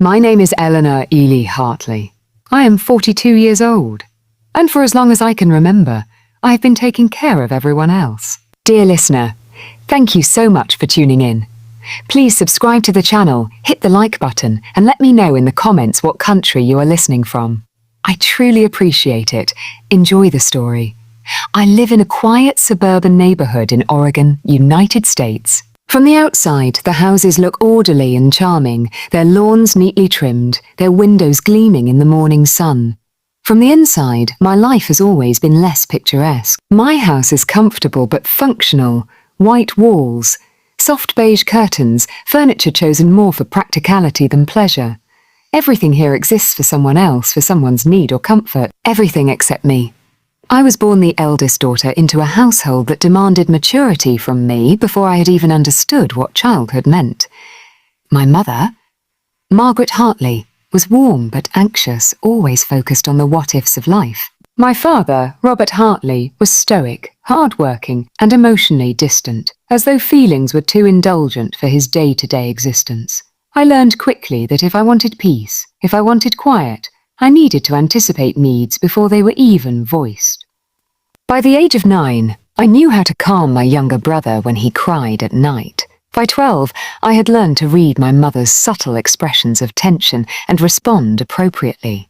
My name is Eleanor Ely Hartley. I am 42 years old, and for as long as I can remember, I have been taking care of everyone else. Dear listener, thank you so much for tuning in. Please subscribe to the channel, hit the like button, and let me know in the comments what country you are listening from. I truly appreciate it. Enjoy the story. I live in a quiet suburban neighborhood in Oregon, United States. From the outside, the houses look orderly and charming, their lawns neatly trimmed, their windows gleaming in the morning sun. From the inside, my life has always been less picturesque. My house is comfortable but functional. White walls, soft beige curtains, furniture chosen more for practicality than pleasure. Everything here exists for someone else, for someone's need or comfort. Everything except me. I was born the eldest daughter into a household that demanded maturity from me before I had even understood what childhood meant. My mother, Margaret Hartley, was warm but anxious, always focused on the what-ifs of life. My father, Robert Hartley, was stoic, hard-working, and emotionally distant, as though feelings were too indulgent for his day-to-day existence. I learned quickly that if I wanted peace, if I wanted quiet, I needed to anticipate needs before they were even voiced. By the age of 9, I knew how to calm my younger brother when he cried at night. By 12, I had learned to read my mother's subtle expressions of tension and respond appropriately.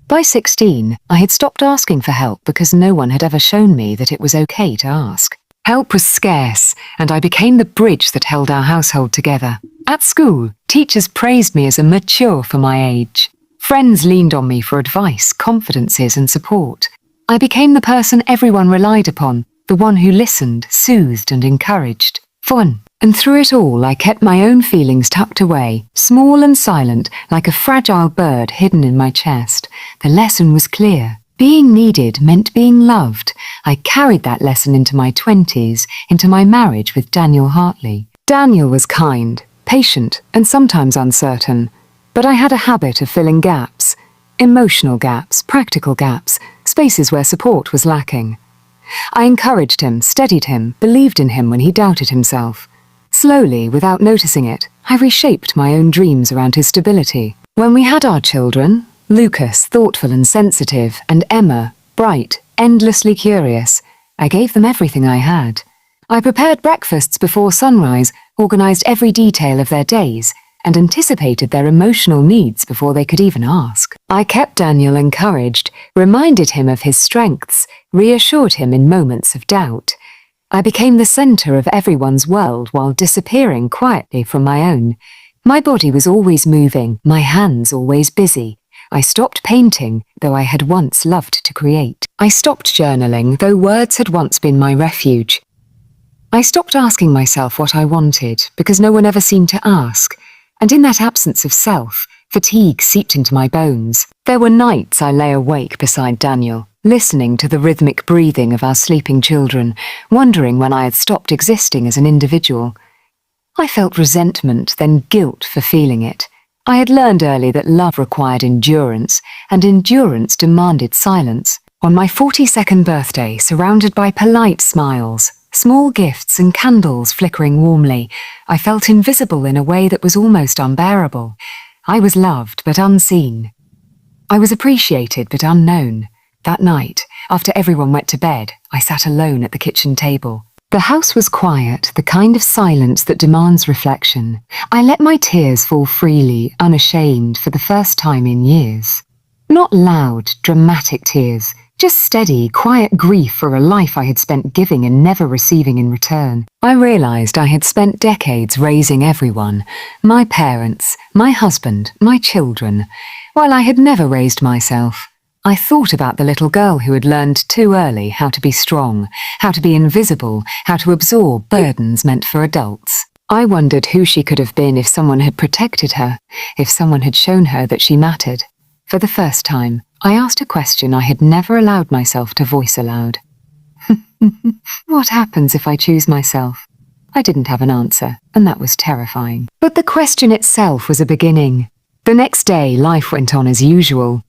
By 16, I had stopped asking for help because no one had ever shown me that it was okay to ask. Help was scarce, and I became the bridge that held our household together. At school, teachers praised me as a mature for my age. Friends leaned on me for advice, confidences, and support. I became the person everyone relied upon, the one who listened, soothed, and encouraged. Fun. And through it all, I kept my own feelings tucked away, small and silent, like a fragile bird hidden in my chest. The lesson was clear. Being needed meant being loved. I carried that lesson into my 20s, into my marriage with Daniel Hartley. Daniel was kind, patient, and sometimes uncertain. But I had a habit of filling gaps. Emotional gaps, practical gaps, spaces where support was lacking. I encouraged him, steadied him, believed in him when he doubted himself. Slowly, without noticing it, I reshaped my own dreams around his stability. When we had our children, Lucas, thoughtful and sensitive, and Emma, bright, endlessly curious, I gave them everything I had. I prepared breakfasts before sunrise, organized every detail of their days, and anticipated their emotional needs before they could even ask. I kept Daniel encouraged, reminded him of his strengths, reassured him in moments of doubt. I became the center of everyone's world while disappearing quietly from my own. My body was always moving, my hands always busy. I stopped painting, though I had once loved to create. I stopped journaling, though words had once been my refuge. I stopped asking myself what I wanted, because no one ever seemed to ask. And in that absence of self, fatigue seeped into my bones. There were nights I lay awake beside Daniel, listening to the rhythmic breathing of our sleeping children, wondering when I had stopped existing as an individual. I felt resentment, then guilt for feeling it. I had learned early that love required endurance, and endurance demanded silence. On my 42nd birthday, surrounded by polite smiles, small gifts and candles flickering warmly, I felt invisible in a way that was almost unbearable. I was loved but unseen. I was appreciated but unknown. That night, after everyone went to bed, I sat alone at the kitchen table. The house was quiet, the kind of silence that demands reflection. I let my tears fall freely, unashamed, for the first time in years. Not loud, dramatic tears, just steady, quiet grief for a life I had spent giving and never receiving in return. I realized I had spent decades raising everyone, my parents, my husband, my children, while I had never raised myself. I thought about the little girl who had learned too early how to be strong, how to be invisible, how to absorb burdens meant for adults. I wondered who she could have been if someone had protected her, if someone had shown her that she mattered. For the first time, I asked a question I had never allowed myself to voice aloud. What happens if I choose myself? I didn't have an answer, and that was terrifying. But the question itself was a beginning. The next day, life went on as usual.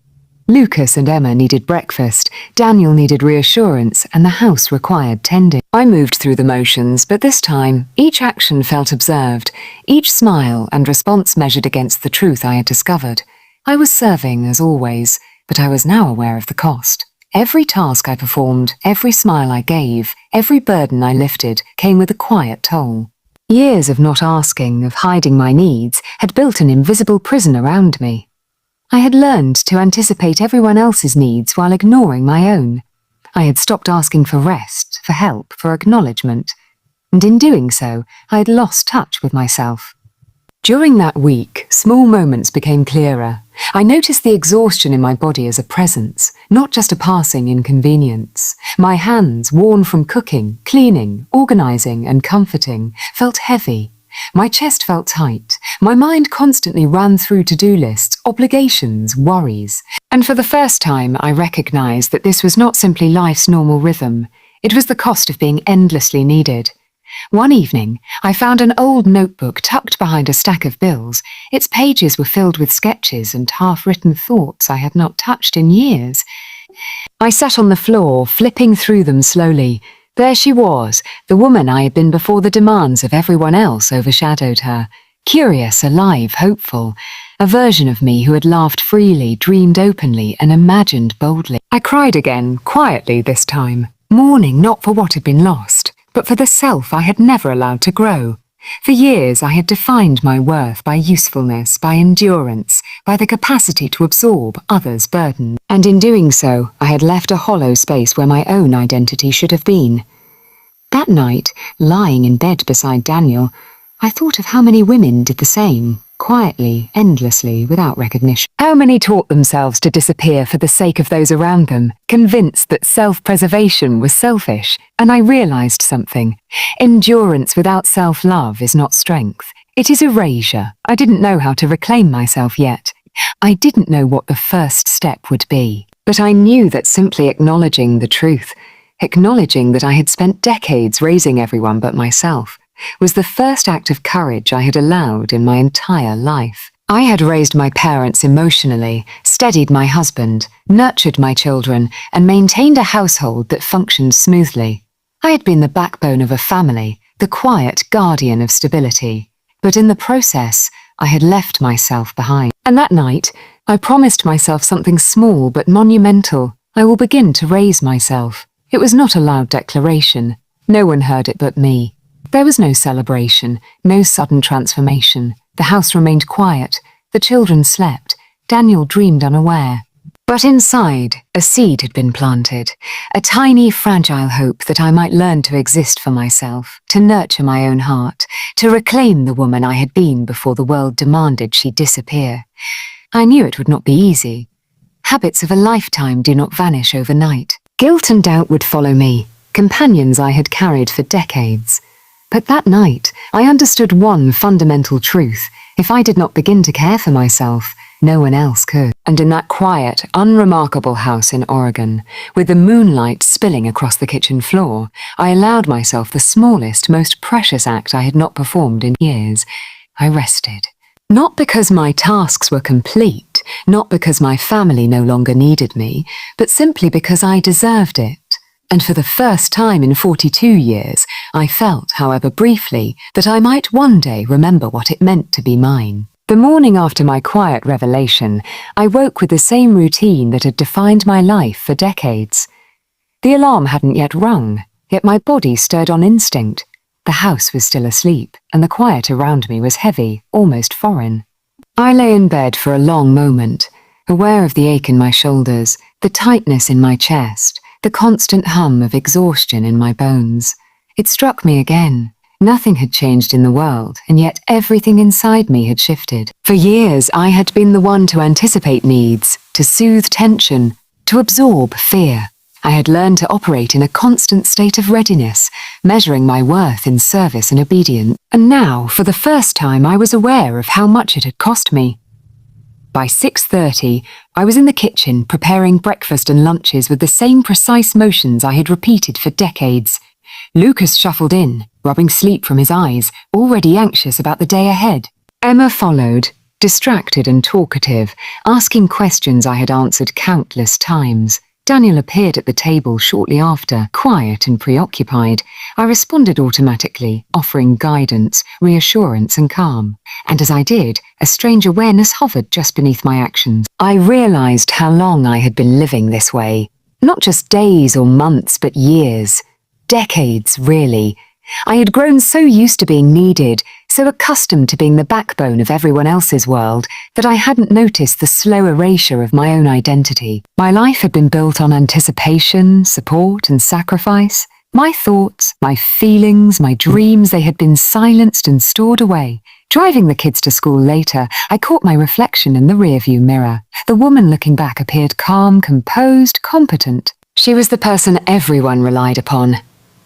Lucas and Emma needed breakfast, Daniel needed reassurance, and the house required tending. I moved through the motions, but this time, each action felt observed, each smile and response measured against the truth I had discovered. I was serving, as always, but I was now aware of the cost. Every task I performed, every smile I gave, every burden I lifted came with a quiet toll. Years of not asking, of hiding my needs, had built an invisible prison around me. I had learned to anticipate everyone else's needs while ignoring my own. I had stopped asking for rest, for help, for acknowledgement. And in doing so, I had lost touch with myself. During that week, small moments became clearer. I noticed the exhaustion in my body as a presence, not just a passing inconvenience. My hands, worn from cooking, cleaning, organizing, and comforting, felt heavy. My chest felt tight. My mind constantly ran through to-do lists, obligations, worries. And for the first time, I recognized that this was not simply life's normal rhythm. It was the cost of being endlessly needed. One evening, I found an old notebook tucked behind a stack of bills. Its pages were filled with sketches and half-written thoughts I had not touched in years. I sat on the floor, flipping through them slowly. There she was, the woman I had been before the demands of everyone else overshadowed her. Curious, alive, hopeful. A version of me who had laughed freely, dreamed openly, and imagined boldly. I cried again, quietly this time, mourning not for what had been lost, but for the self I had never allowed to grow. For years I had defined my worth by usefulness, by endurance, by the capacity to absorb others' burdens. And in doing so, I had left a hollow space where my own identity should have been. That night, lying in bed beside Daniel, I thought of how many women did the same, quietly, endlessly, without recognition. How many taught themselves to disappear for the sake of those around them, convinced that self-preservation was selfish. And I realized something. Endurance without self-love is not strength. It is erasure. I didn't know how to reclaim myself yet. I didn't know what the first step would be. But I knew that simply acknowledging the truth, acknowledging that I had spent decades raising everyone but myself, was the first act of courage I had allowed in my entire life. I had raised my parents emotionally, steadied my husband, nurtured my children, and maintained a household that functioned smoothly. I had been the backbone of a family, the quiet guardian of stability. But in the process, I had left myself behind. And that night, I promised myself something small but monumental. I will begin to raise myself. It was not a loud declaration. No one heard it but me. There was no celebration, no sudden transformation. The house remained quiet. The children slept. Daniel dreamed unaware. But inside, a seed had been planted, a tiny, fragile hope that I might learn to exist for myself, to nurture my own heart, to reclaim the woman I had been before the world demanded she disappear. I knew it would not be easy. Habits of a lifetime do not vanish overnight. Guilt and doubt would follow me, companions I had carried for decades. But that night, I understood one fundamental truth. If I did not begin to care for myself, no one else could. And in that quiet, unremarkable house in Oregon, with the moonlight spilling across the kitchen floor, I allowed myself the smallest, most precious act I had not performed in years. I rested. Not because my tasks were complete, not because my family no longer needed me, but simply because I deserved it. And for the first time in 42 years, I felt, however briefly, that I might one day remember what it meant to be mine. The morning after my quiet revelation, I woke with the same routine that had defined my life for decades. The alarm hadn't yet rung, yet my body stirred on instinct. The house was still asleep, and the quiet around me was heavy, almost foreign. I lay in bed for a long moment, aware of the ache in my shoulders, the tightness in my chest, the constant hum of exhaustion in my bones. It struck me again. Nothing had changed in the world, and yet everything inside me had shifted. For years, I had been the one to anticipate needs, to soothe tension, to absorb fear. I had learned to operate in a constant state of readiness, measuring my worth in service and obedience. And now, for the first time, I was aware of how much it had cost me. By 6:30, I was in the kitchen preparing breakfast and lunches with the same precise motions I had repeated for decades. Lucas shuffled in, rubbing sleep from his eyes, already anxious about the day ahead. Emma followed, distracted and talkative, asking questions I had answered countless times. Daniel appeared at the table shortly after, quiet and preoccupied. I responded automatically, offering guidance, reassurance and calm. And as I did, a strange awareness hovered just beneath my actions. I realized how long I had been living this way. Not just days or months, but years. Decades, really. I had grown so used to being needed, so accustomed to being the backbone of everyone else's world, that I hadn't noticed the slow erasure of my own identity. My life had been built on anticipation, support, and sacrifice. My thoughts, my feelings, my dreams, they had been silenced and stored away. Driving the kids to school later, I caught my reflection in the rearview mirror. The woman looking back appeared calm, composed, competent. She was the person everyone relied upon.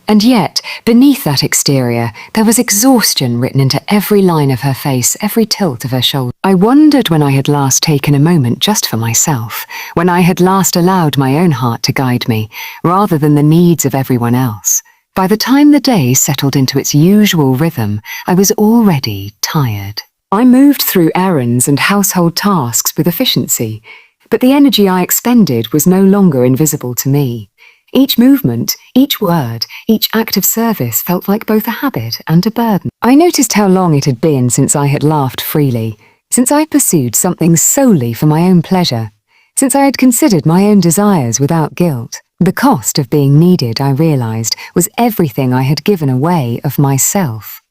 And yet, beneath that exterior, there was exhaustion written into every line of her face, every tilt of her shoulder. I wondered when I had last taken a moment just for myself, when I had last allowed my own heart to guide me, rather than the needs of everyone else. By the time the day settled into its usual rhythm, I was already tired. I moved through errands and household tasks with efficiency, but the energy I expended was no longer invisible to me. Each movement, each word, each act of service felt like both a habit and a burden. I noticed how long it had been since I had laughed freely, since I pursued something solely for my own pleasure, since I had considered my own desires without guilt. The cost of being needed, I realized, was everything I had given away of myself.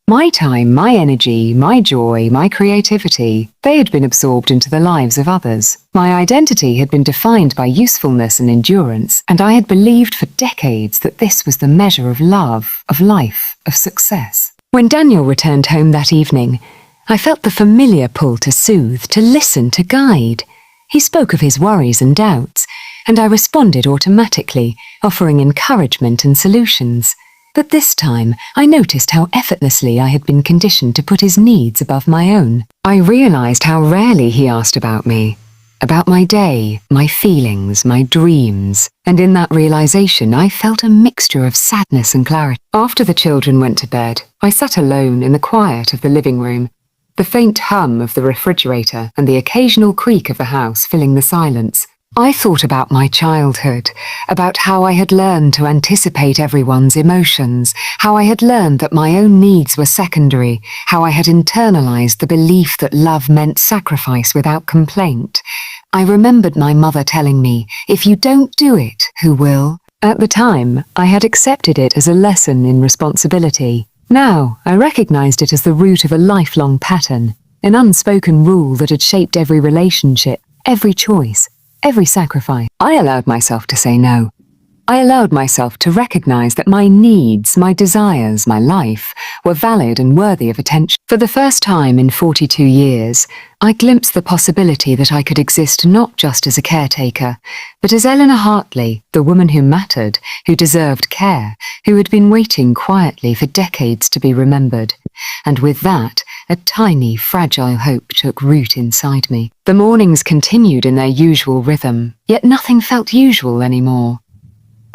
My time, my energy, my joy, my creativity, they had been absorbed into the lives of others. My identity had been defined by usefulness and endurance, and I had believed for decades that this was the measure of love, of life, of success. When Daniel returned home that evening, I felt the familiar pull to soothe, to listen, to guide. He spoke of his worries and doubts, and I responded automatically, offering encouragement and solutions. But this time, I noticed how effortlessly I had been conditioned to put his needs above my own. I realized how rarely he asked about me, about my day, my feelings, my dreams. And in that realization, I felt a mixture of sadness and clarity. After the children went to bed, I sat alone in the quiet of the living room, the faint hum of the refrigerator and the occasional creak of the house filling the silence. I thought about my childhood, about how I had learned to anticipate everyone's emotions, how I had learned that my own needs were secondary, how I had internalized the belief that love meant sacrifice without complaint. I remembered my mother telling me, "If you don't do it, who will?" At the time, I had accepted it as a lesson in responsibility. Now, I recognized it as the root of a lifelong pattern, an unspoken rule that had shaped every relationship, every choice, every sacrifice. I allowed myself to say no. I allowed myself to recognize that my needs, my desires, my life were valid and worthy of attention. For the first time in 42 years, I glimpsed the possibility that I could exist not just as a caretaker, but as Eleanor Hartley, the woman who mattered, who deserved care, who had been waiting quietly for decades to be remembered. And with that, a tiny, fragile hope took root inside me. The mornings continued in their usual rhythm, yet nothing felt usual anymore.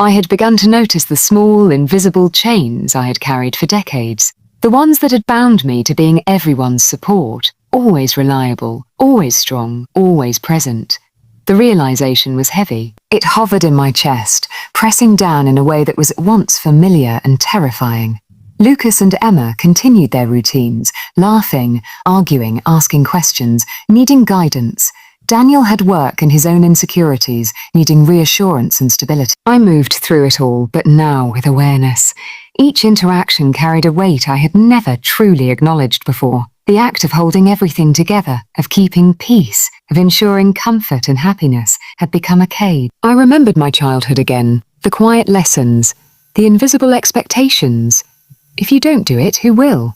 I had begun to notice the small, invisible chains I had carried for decades, the ones that had bound me to being everyone's support, always reliable, always strong, always present. The realization was heavy. It hovered in my chest, pressing down in a way that was at once familiar and terrifying. Lucas and Emma continued their routines, laughing, arguing, asking questions, needing guidance. Daniel had work and his own insecurities, needing reassurance and stability. I moved through it all, but now with awareness. Each interaction carried a weight I had never truly acknowledged before. The act of holding everything together, of keeping peace, of ensuring comfort and happiness, had become a cage. I remembered my childhood again, the quiet lessons, the invisible expectations. If you don't do it, who will?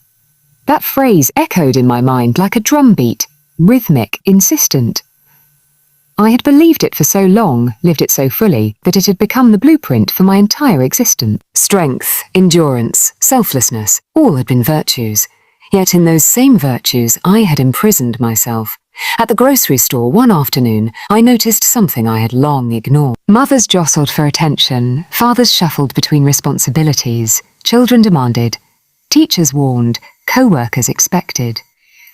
That phrase echoed in my mind like a drumbeat, rhythmic, insistent. I had believed it for so long, lived it so fully, that it had become the blueprint for my entire existence. Strength, endurance, selflessness, all had been virtues. Yet in those same virtues, I had imprisoned myself. At the grocery store one afternoon, I noticed something I had long ignored. Mothers jostled for attention, fathers shuffled between responsibilities, children demanded, teachers warned, co-workers expected.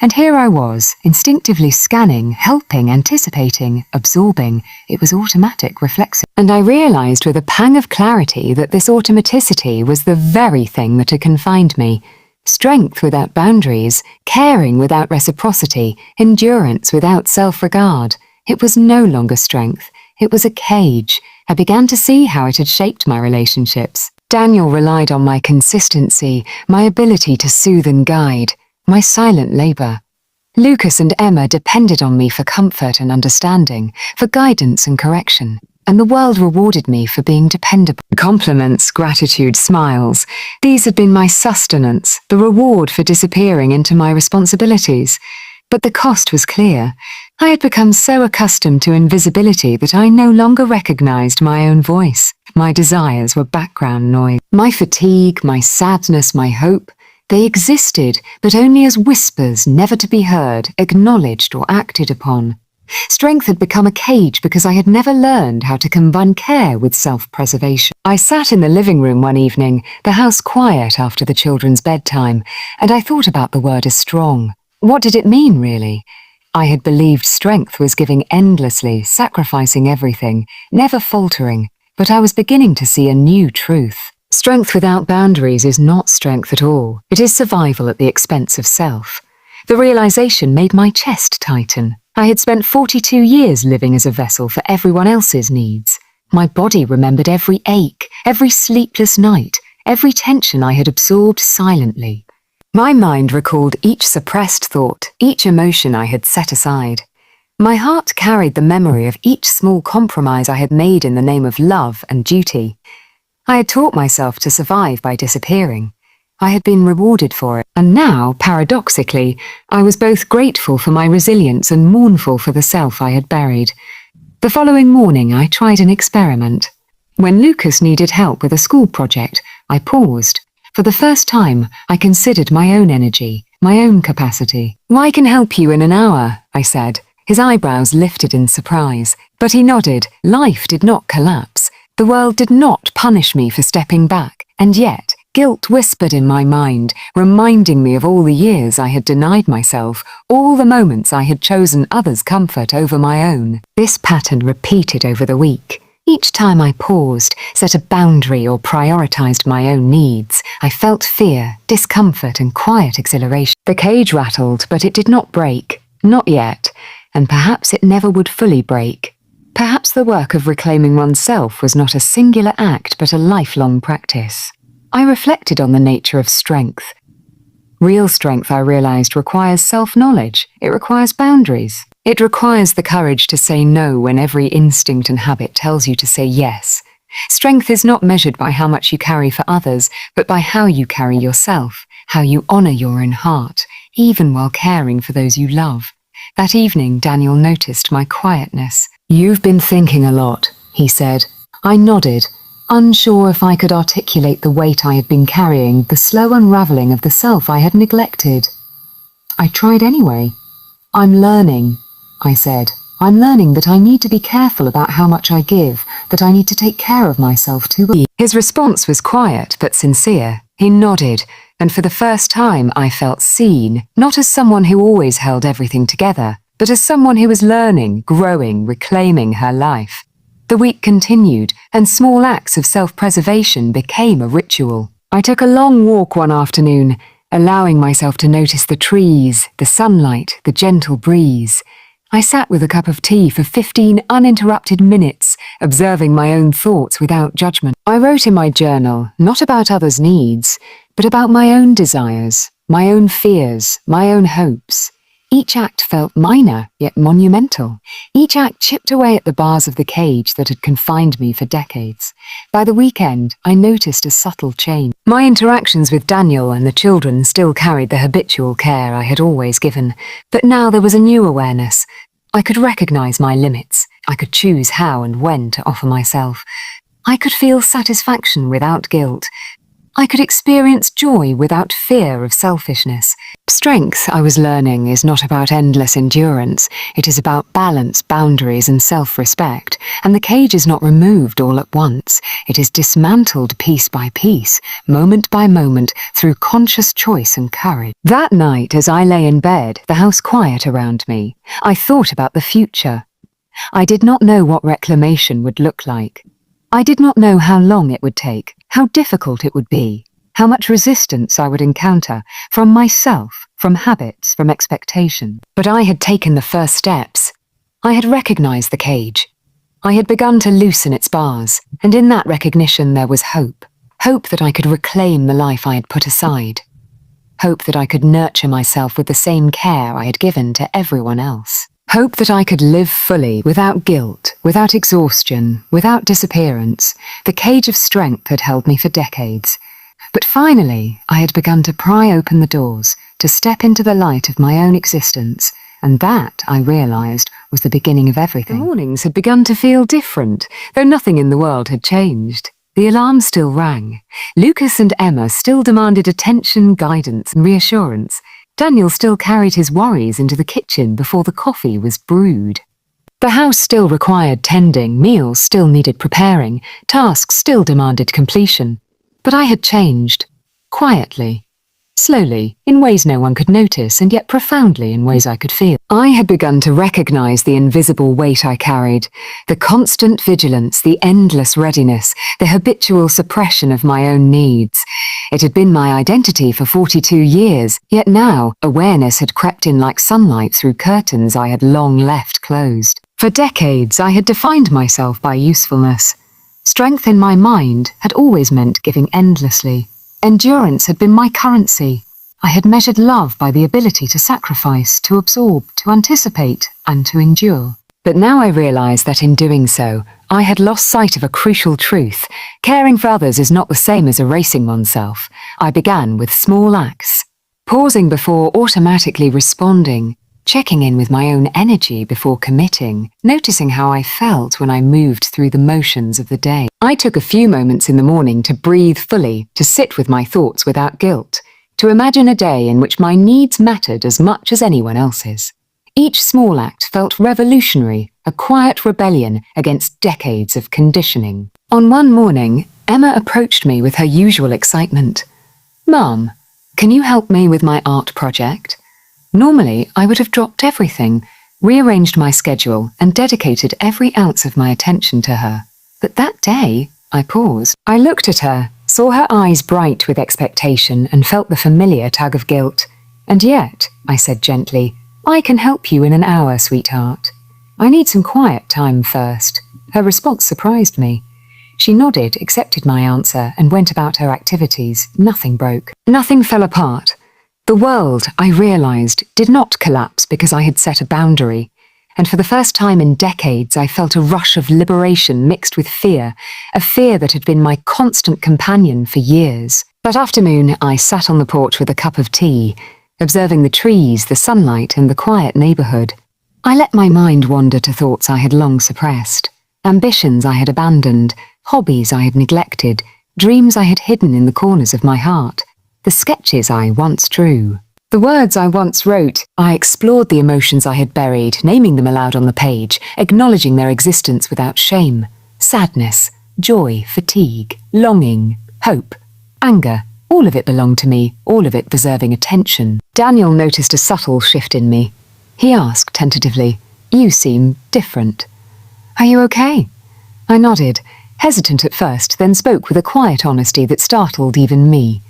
And here I was, instinctively scanning, helping, anticipating, absorbing. It was automatic, reflexive. And I realized with a pang of clarity that this automaticity was the very thing that had confined me. Strength without boundaries, caring without reciprocity, endurance without self-regard. It was no longer strength. It was a cage. I began to see how it had shaped my relationships. Daniel relied on my consistency, my ability to soothe and guide, my silent labor. Lucas and Emma depended on me for comfort and understanding, for guidance and correction. And the world rewarded me for being dependable. Compliments, gratitude, smiles. These had been my sustenance, the reward for disappearing into my responsibilities. But the cost was clear. I had become so accustomed to invisibility that I no longer recognized my own voice. My desires were background noise. My fatigue, my sadness, my hope, they existed, but only as whispers never to be heard, acknowledged or acted upon. Strength had become a cage because I had never learned how to combine care with self-preservation. I sat in the living room one evening, the house quiet after the children's bedtime, and I thought about the word as strong. What did it mean, really? I had believed strength was giving endlessly, sacrificing everything, never faltering, but I was beginning to see a new truth. Strength without boundaries is not strength at all. It is survival at the expense of self. The realization made my chest tighten. I had spent 42 years living as a vessel for everyone else's needs. My body remembered every ache, every sleepless night, every tension I had absorbed silently. My mind recalled each suppressed thought, each emotion I had set aside. My heart carried the memory of each small compromise I had made in the name of love and duty. I had taught myself to survive by disappearing. I had been rewarded for it, and now, paradoxically, I was both grateful for my resilience and mournful for the self I had buried. The following morning, I tried an experiment. When Lucas needed help with a school project, I paused. For the first time, I considered my own energy, my own capacity. "I can help you in an hour," I said. His eyebrows lifted in surprise, but he nodded. Life did not collapse. The world did not punish me for stepping back, and yet, guilt whispered in my mind, reminding me of all the years I had denied myself, all the moments I had chosen others' comfort over my own. This pattern repeated over the week. Each time I paused, set a boundary or prioritized my own needs, I felt fear, discomfort, and quiet exhilaration. The cage rattled, but it did not break. Not yet, and perhaps it never would fully break. Perhaps the work of reclaiming oneself was not a singular act but a lifelong practice. I reflected on the nature of strength. Real strength, I realized, requires self-knowledge. It requires boundaries. It requires the courage to say no when every instinct and habit tells you to say yes. Strength is not measured by how much you carry for others, but by how you carry yourself, how you honor your own heart, even while caring for those you love. That evening, Daniel noticed my quietness. "You've been thinking a lot," he said. I nodded, unsure if I could articulate the weight I had been carrying, the slow unraveling of the self I had neglected. I tried anyway. "I'm learning," I said. "I'm learning that I need to be careful about how much I give, that I need to take care of myself too." His response was quiet but sincere. He nodded, and for the first time I felt seen, not as someone who always held everything together, but as someone who was learning, growing, reclaiming her life. The week continued, and small acts of self-preservation became a ritual. I took a long walk one afternoon, allowing myself to notice the trees, the sunlight, the gentle breeze. I sat with a cup of tea for 15 uninterrupted minutes, observing my own thoughts without judgment. I wrote in my journal, not about others' needs, but about my own desires, my own fears, my own hopes. Each act felt minor, yet monumental. Each act chipped away at the bars of the cage that had confined me for decades. By the weekend, I noticed a subtle change. My interactions with Daniel and the children still carried the habitual care I had always given, but now there was a new awareness. I could recognize my limits. I could choose how and when to offer myself. I could feel satisfaction without guilt. I could experience joy without fear of selfishness. Strength, I was learning, is not about endless endurance. It is about balance, boundaries, and self-respect. And the cage is not removed all at once. It is dismantled piece by piece, moment by moment, through conscious choice and courage. That night, as I lay in bed, the house quiet around me, I thought about the future. I did not know what reclamation would look like. I did not know how long it would take, how difficult it would be, how much resistance I would encounter from myself, from habits, from expectation. But I had taken the first steps. I had recognized the cage. I had begun to loosen its bars, and in that recognition there was hope. Hope that I could reclaim the life I had put aside. Hope that I could nurture myself with the same care I had given to everyone else. Hope that I could live fully, without guilt, without exhaustion, without disappearance. The cage of strength had held me for decades. But finally, I had begun to pry open the doors, to step into the light of my own existence, and that, I realized, was the beginning of everything. The mornings had begun to feel different, though nothing in the world had changed. The alarm still rang. Lucas and Emma still demanded attention, guidance, and reassurance. Daniel still carried his worries into the kitchen before the coffee was brewed. The house still required tending, meals still needed preparing, tasks still demanded completion. But I had changed. Quietly. Slowly, in ways no one could notice, and yet profoundly in ways I could feel. I had begun to recognize the invisible weight I carried, the constant vigilance, the endless readiness, the habitual suppression of my own needs. It had been my identity for 42 years, yet now awareness had crept in like sunlight through curtains I had long left closed. For decades, I had defined myself by usefulness. Strength in my mind had always meant giving endlessly. Endurance had been my currency. I had measured love by the ability to sacrifice, to absorb, to anticipate, and to endure. But now I realized that in doing so, I had lost sight of a crucial truth. Caring for others is not the same as erasing oneself. I began with small acts, pausing before automatically responding, checking in with my own energy before committing, noticing how I felt when I moved through the motions of the day. I took a few moments in the morning to breathe fully, to sit with my thoughts without guilt, to imagine a day in which my needs mattered as much as anyone else's. Each small act felt revolutionary, a quiet rebellion against decades of conditioning. On one morning, Emma approached me with her usual excitement. "Mum, can you help me with my art project?" Normally, I would have dropped everything, rearranged my schedule, and dedicated every ounce of my attention to her. But that day, I paused. I looked at her, saw her eyes bright with expectation, and felt the familiar tug of guilt. "And yet," I said gently, "I can help you in an hour, sweetheart. I need some quiet time first." Her response surprised me. She nodded, accepted my answer, and went about her activities. Nothing broke. Nothing fell apart. The world, I realized, did not collapse because I had set a boundary. And for the first time in decades, I felt a rush of liberation mixed with fear, a fear that had been my constant companion for years. That afternoon, I sat on the porch with a cup of tea, observing the trees, the sunlight, and the quiet neighborhood. I let my mind wander to thoughts I had long suppressed, ambitions I had abandoned, hobbies I had neglected, dreams I had hidden in the corners of my heart. The sketches I once drew, the words I once wrote. I explored the emotions I had buried, naming them aloud on the page, acknowledging their existence without shame. Sadness, joy, fatigue, longing, hope, anger, all of it belonged to me, all of it deserving attention. Daniel noticed a subtle shift in me. He asked tentatively, "You seem different. Are you okay?" I nodded, hesitant at first, then spoke with a quiet honesty that startled even me.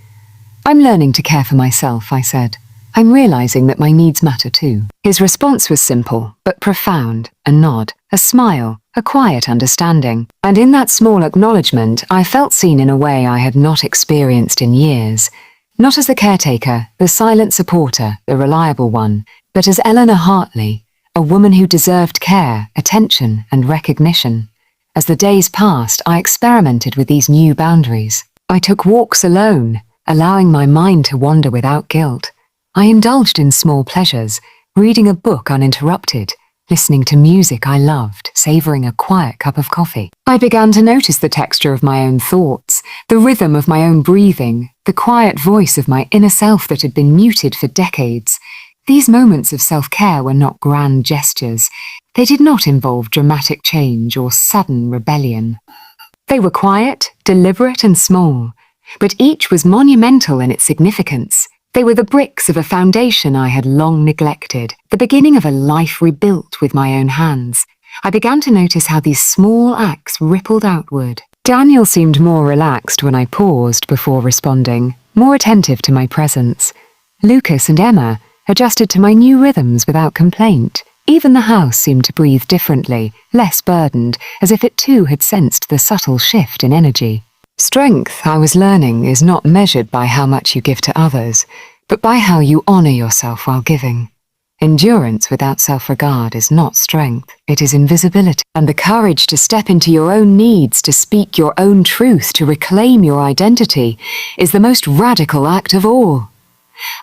"I'm learning to care for myself," I said. "I'm realizing that my needs matter too." His response was simple, but profound. A nod, a smile, a quiet understanding. And in that small acknowledgement, I felt seen in a way I had not experienced in years. Not as the caretaker, the silent supporter, the reliable one, but as Eleanor Hartley, a woman who deserved care, attention, and recognition. As the days passed, I experimented with these new boundaries. I took walks alone, allowing my mind to wander without guilt. I indulged in small pleasures, reading a book uninterrupted, listening to music I loved, savoring a quiet cup of coffee. I began to notice the texture of my own thoughts, the rhythm of my own breathing, the quiet voice of my inner self that had been muted for decades. These moments of self-care were not grand gestures. They did not involve dramatic change or sudden rebellion. They were quiet, deliberate and small, but each was monumental in its significance. They were the bricks of a foundation I had long neglected, the beginning of a life rebuilt with my own hands. I began to notice how these small acts rippled outward. Daniel seemed more relaxed when I paused before responding, more attentive to my presence. Lucas and Emma adjusted to my new rhythms without complaint. Even the house seemed to breathe differently, less burdened, as if it too had sensed the subtle shift in energy. Strength, I was learning, is not measured by how much you give to others, but by how you honor yourself while giving. Endurance without self-regard is not strength, it is invisibility. And the courage to step into your own needs, to speak your own truth, to reclaim your identity, is the most radical act of all.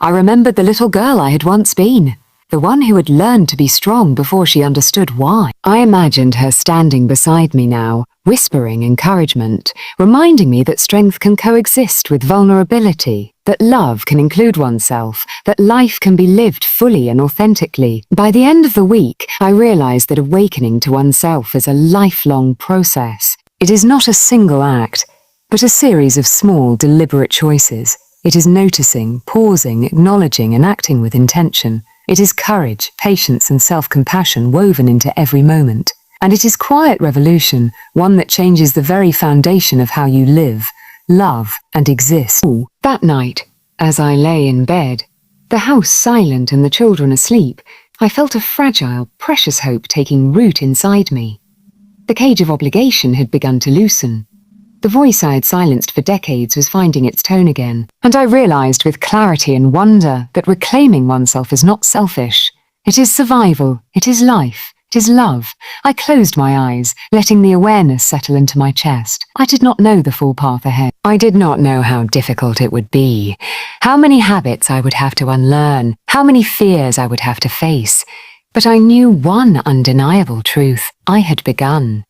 I remembered the little girl I had once been, the one who had learned to be strong before she understood why. I imagined her standing beside me now, whispering encouragement, reminding me that strength can coexist with vulnerability, that love can include oneself, that life can be lived fully and authentically. By the end of the week, I realized that awakening to oneself is a lifelong process. It is not a single act, but a series of small, deliberate choices. It is noticing, pausing, acknowledging, and acting with intention. It is courage, patience, and self-compassion woven into every moment. And it is quiet revolution, one that changes the very foundation of how you live, love, and exist. That night, as I lay in bed, the house silent and the children asleep, I felt a fragile, precious hope taking root inside me. The cage of obligation had begun to loosen. The voice I had silenced for decades was finding its tone again, and I realized with clarity and wonder that reclaiming oneself is not selfish. It is survival, it is life, it is love. I closed my eyes, letting the awareness settle into my chest. I did not know the full path ahead. I did not know how difficult it would be, how many habits I would have to unlearn, how many fears I would have to face. But I knew one undeniable truth. I had begun.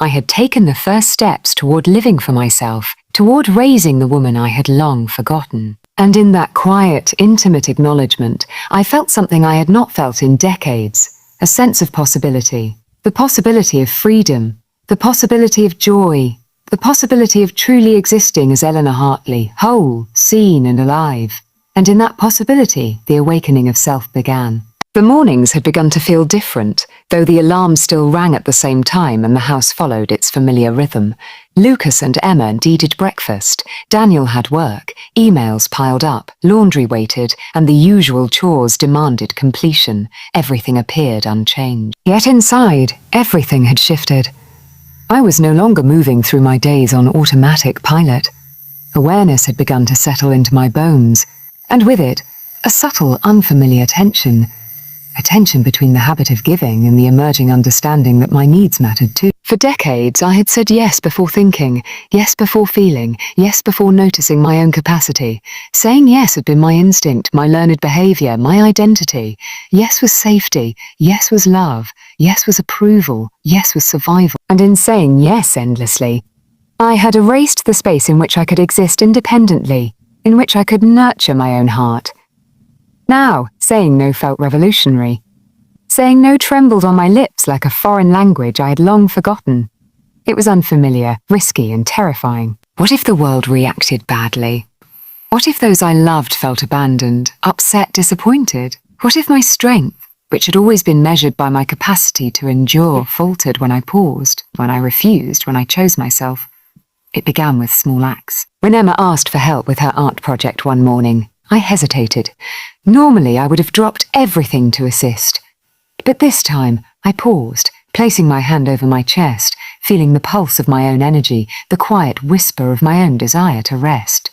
I had taken the first steps toward living for myself, toward raising the woman I had long forgotten. And in that quiet, intimate acknowledgement, I felt something I had not felt in decades, a sense of possibility. The possibility of freedom, the possibility of joy, the possibility of truly existing as Eleanor Hartley, whole, seen and alive. And in that possibility, the awakening of self began. The mornings had begun to feel different, though the alarm still rang at the same time and the house followed its familiar rhythm. Lucas and Emma needed breakfast, Daniel had work, emails piled up, laundry waited, and the usual chores demanded completion. Everything appeared unchanged. Yet inside, everything had shifted. I was no longer moving through my days on automatic pilot. Awareness had begun to settle into my bones, and with it, a subtle, unfamiliar tension. A tension between the habit of giving and the emerging understanding that my needs mattered too. For decades, I had said yes before thinking, yes before feeling, yes before noticing my own capacity. Saying yes had been my instinct, my learned behavior, my identity. Yes was safety, yes was love, yes was approval, yes was survival. And in saying yes endlessly, I had erased the space in which I could exist independently, in which I could nurture my own heart. Now, saying no felt revolutionary. Saying no trembled on my lips like a foreign language I had long forgotten. It was unfamiliar, risky, and terrifying. What if the world reacted badly? What if those I loved felt abandoned, upset, disappointed? What if my strength, which had always been measured by my capacity to endure, faltered when I paused, when I refused, when I chose myself? It began with small acts. When Emma asked for help with her art project one morning, I hesitated. Normally, I would have dropped everything to assist. But this time, I paused, placing my hand over my chest, feeling the pulse of my own energy, the quiet whisper of my own desire to rest.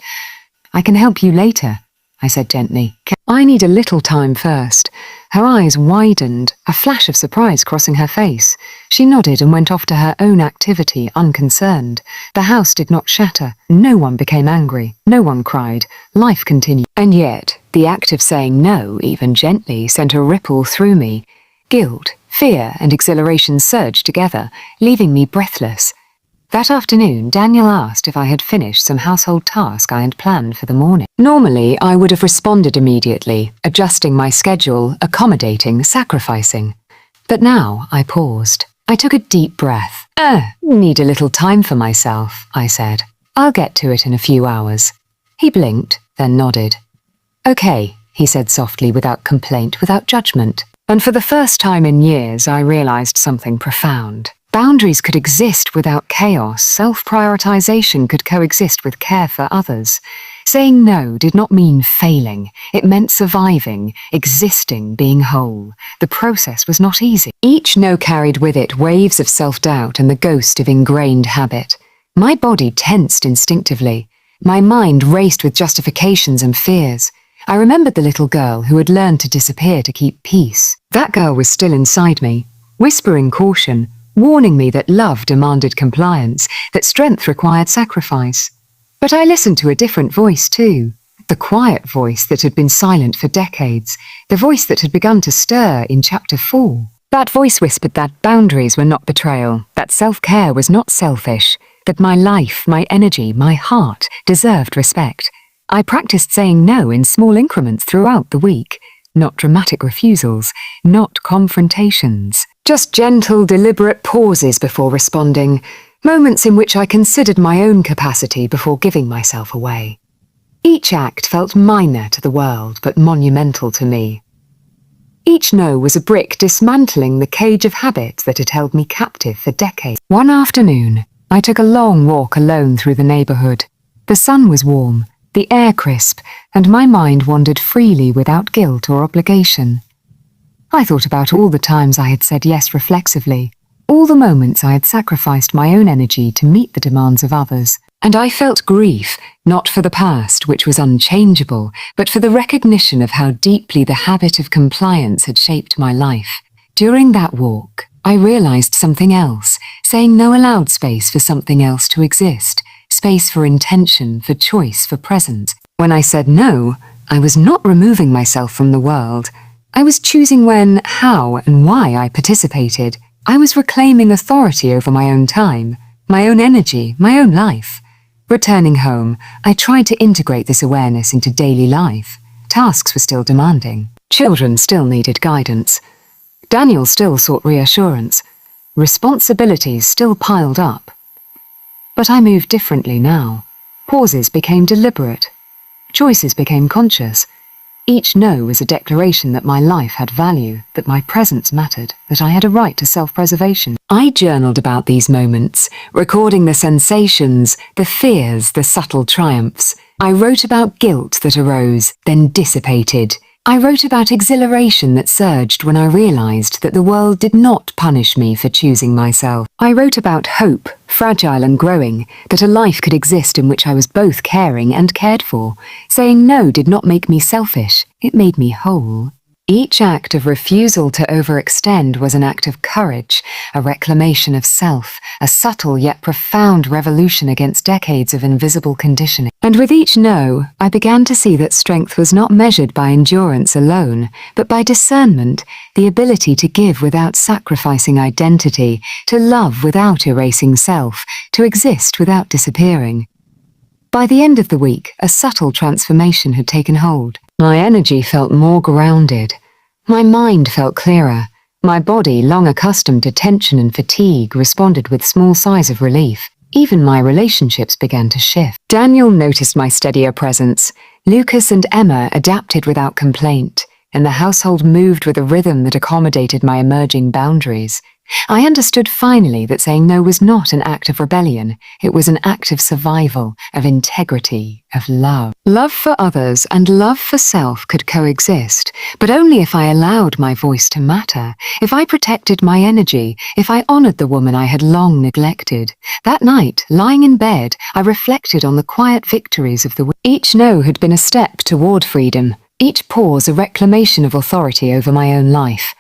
"I can help you later," I said gently. "I need a little time first." Her eyes widened, a flash of surprise crossing her face. She nodded and went off to her own activity, unconcerned. The house did not shatter. No one became angry. No one cried. Life continued. And yet, the act of saying no, even gently, sent a ripple through me. Guilt, fear, and exhilaration surged together, leaving me breathless. That afternoon, Daniel asked if I had finished some household task I had planned for the morning. Normally, I would have responded immediately, adjusting my schedule, accommodating, sacrificing. But now I paused. I took a deep breath. Need a little time for myself, I said. I'll get to it in a few hours. He blinked, then nodded. Okay, he said softly, without complaint, without judgment. And for the first time in years, I realized something profound. Boundaries could exist without chaos. Self-prioritization could coexist with care for others. Saying no did not mean failing. It meant surviving, existing, being whole. The process was not easy. Each no carried with it waves of self-doubt and the ghost of ingrained habit. My body tensed instinctively. My mind raced with justifications and fears. I remembered the little girl who had learned to disappear to keep peace. That girl was still inside me, whispering caution, warning me that love demanded compliance, that strength required sacrifice. But I listened to a different voice too, the quiet voice that had been silent for decades, the voice that had begun to stir in chapter 4. That voice whispered that boundaries were not betrayal, that self-care was not selfish, that my life, my energy, my heart deserved respect. I practiced saying no in small increments throughout the week. Not dramatic refusals, not confrontations. Just gentle, deliberate pauses before responding, moments in which I considered my own capacity before giving myself away. Each act felt minor to the world, but monumental to me. Each no was a brick dismantling the cage of habit that had held me captive for decades. One afternoon, I took a long walk alone through the neighborhood. The sun was warm, the air crisp, and my mind wandered freely without guilt or obligation. I thought about all the times I had said yes reflexively, all the moments I had sacrificed my own energy to meet the demands of others. And I felt grief, not for the past, which was unchangeable, but for the recognition of how deeply the habit of compliance had shaped my life. During that walk, I realized something else. Saying no allowed space for something else to exist, space for intention, for choice, for presence. When I said no, I was not removing myself from the world. I was choosing when, how, and why I participated. I was reclaiming authority over my own time, my own energy, my own life. Returning home, I tried to integrate this awareness into daily life. Tasks were still demanding. Children still needed guidance. Daniel still sought reassurance. Responsibilities still piled up. But I moved differently now. Pauses became deliberate. Choices became conscious. Each no was a declaration that my life had value, that my presence mattered, that I had a right to self-preservation. I journaled about these moments, recording the sensations, the fears, the subtle triumphs. I wrote about guilt that arose, then dissipated. I wrote about exhilaration that surged when I realized that the world did not punish me for choosing myself. I wrote about hope, fragile and growing, that a life could exist in which I was both caring and cared for. Saying no did not make me selfish, it made me whole. Each act of refusal to overextend was an act of courage, a reclamation of self, a subtle yet profound revolution against decades of invisible conditioning. And with each no, I began to see that strength was not measured by endurance alone, but by discernment, the ability to give without sacrificing identity, to love without erasing self, to exist without disappearing. By the end of the week, a subtle transformation had taken hold. My energy felt more grounded. My mind felt clearer. My body, long accustomed to tension and fatigue, responded with small sighs of relief. Even my relationships began to shift. Daniel noticed my steadier presence. Lucas and Emma adapted without complaint, and the household moved with a rhythm that accommodated my emerging boundaries. I understood finally that saying no was not an act of rebellion. It was an act of survival, of integrity, of love. Love for others and love for self could coexist, but only if I allowed my voice to matter, if I protected my energy, if I honored the woman I had long neglected. That night, lying in bed, I reflected on the quiet victories of the week. Each no had been a step toward freedom, each pause a reclamation of authority over my own life.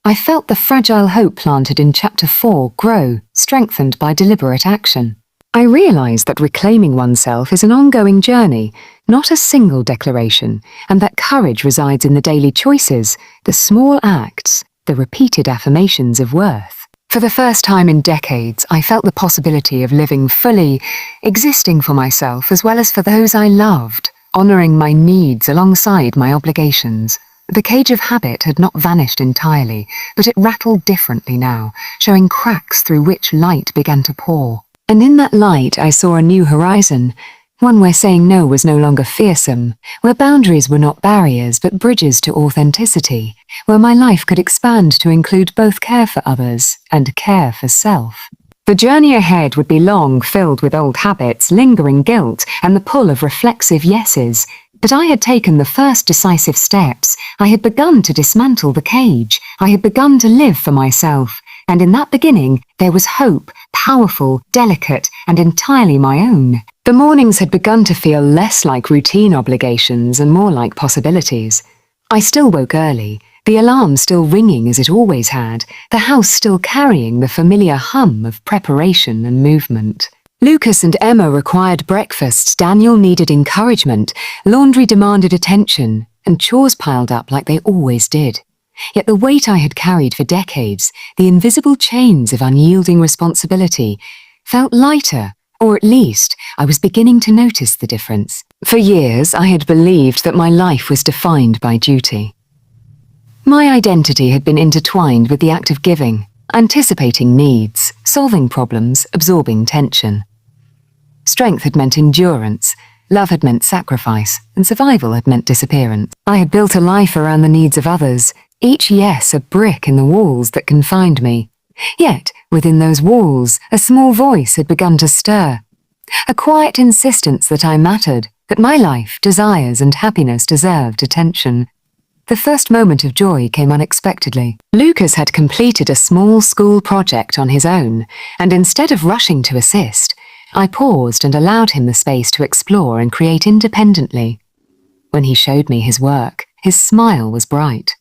I felt the fragile hope planted in chapter 4 grow, strengthened by deliberate action. I realized that reclaiming oneself is an ongoing journey, not a single declaration, and that courage resides in the daily choices, the small acts, the repeated affirmations of worth. For the first time in decades, I felt the possibility of living fully, existing for myself as well as for those I loved, honoring my needs alongside my obligations. The cage of habit had not vanished entirely, but it rattled differently now, showing cracks through which light began to pour. And in that light I saw a new horizon, one where saying no was no longer fearsome, where boundaries were not barriers but bridges to authenticity, where my life could expand to include both care for others and care for self. The journey ahead would be long, filled with old habits, lingering guilt, and the pull of reflexive yeses. But I had taken the first decisive steps. I had begun to dismantle the cage. I had begun to live for myself. And in that beginning, there was hope, powerful, delicate, and entirely my own. The mornings had begun to feel less like routine obligations and more like possibilities. I still woke early, the alarm still ringing as it always had, the house still carrying the familiar hum of preparation and movement. Lucas and Emma required breakfasts, Daniel needed encouragement, laundry demanded attention, and chores piled up like they always did. Yet the weight I had carried for decades, the invisible chains of unyielding responsibility, felt lighter, or at least I was beginning to notice the difference. For years I had believed that my life was defined by duty. My identity had been intertwined with the act of giving, anticipating needs, solving problems, absorbing tension. Strength had meant endurance, love had meant sacrifice, and survival had meant disappearance. I had built a life around the needs of others, each yes a brick in the walls that confined me. Yet, within those walls, a small voice had begun to stir. A quiet insistence that I mattered, that my life, desires, and happiness deserved attention. The first moment of joy came unexpectedly. Lucas had completed a small school project on his own, and instead of rushing to assist, I paused and allowed him the space to explore and create independently. When he showed me his work, his smile was bright.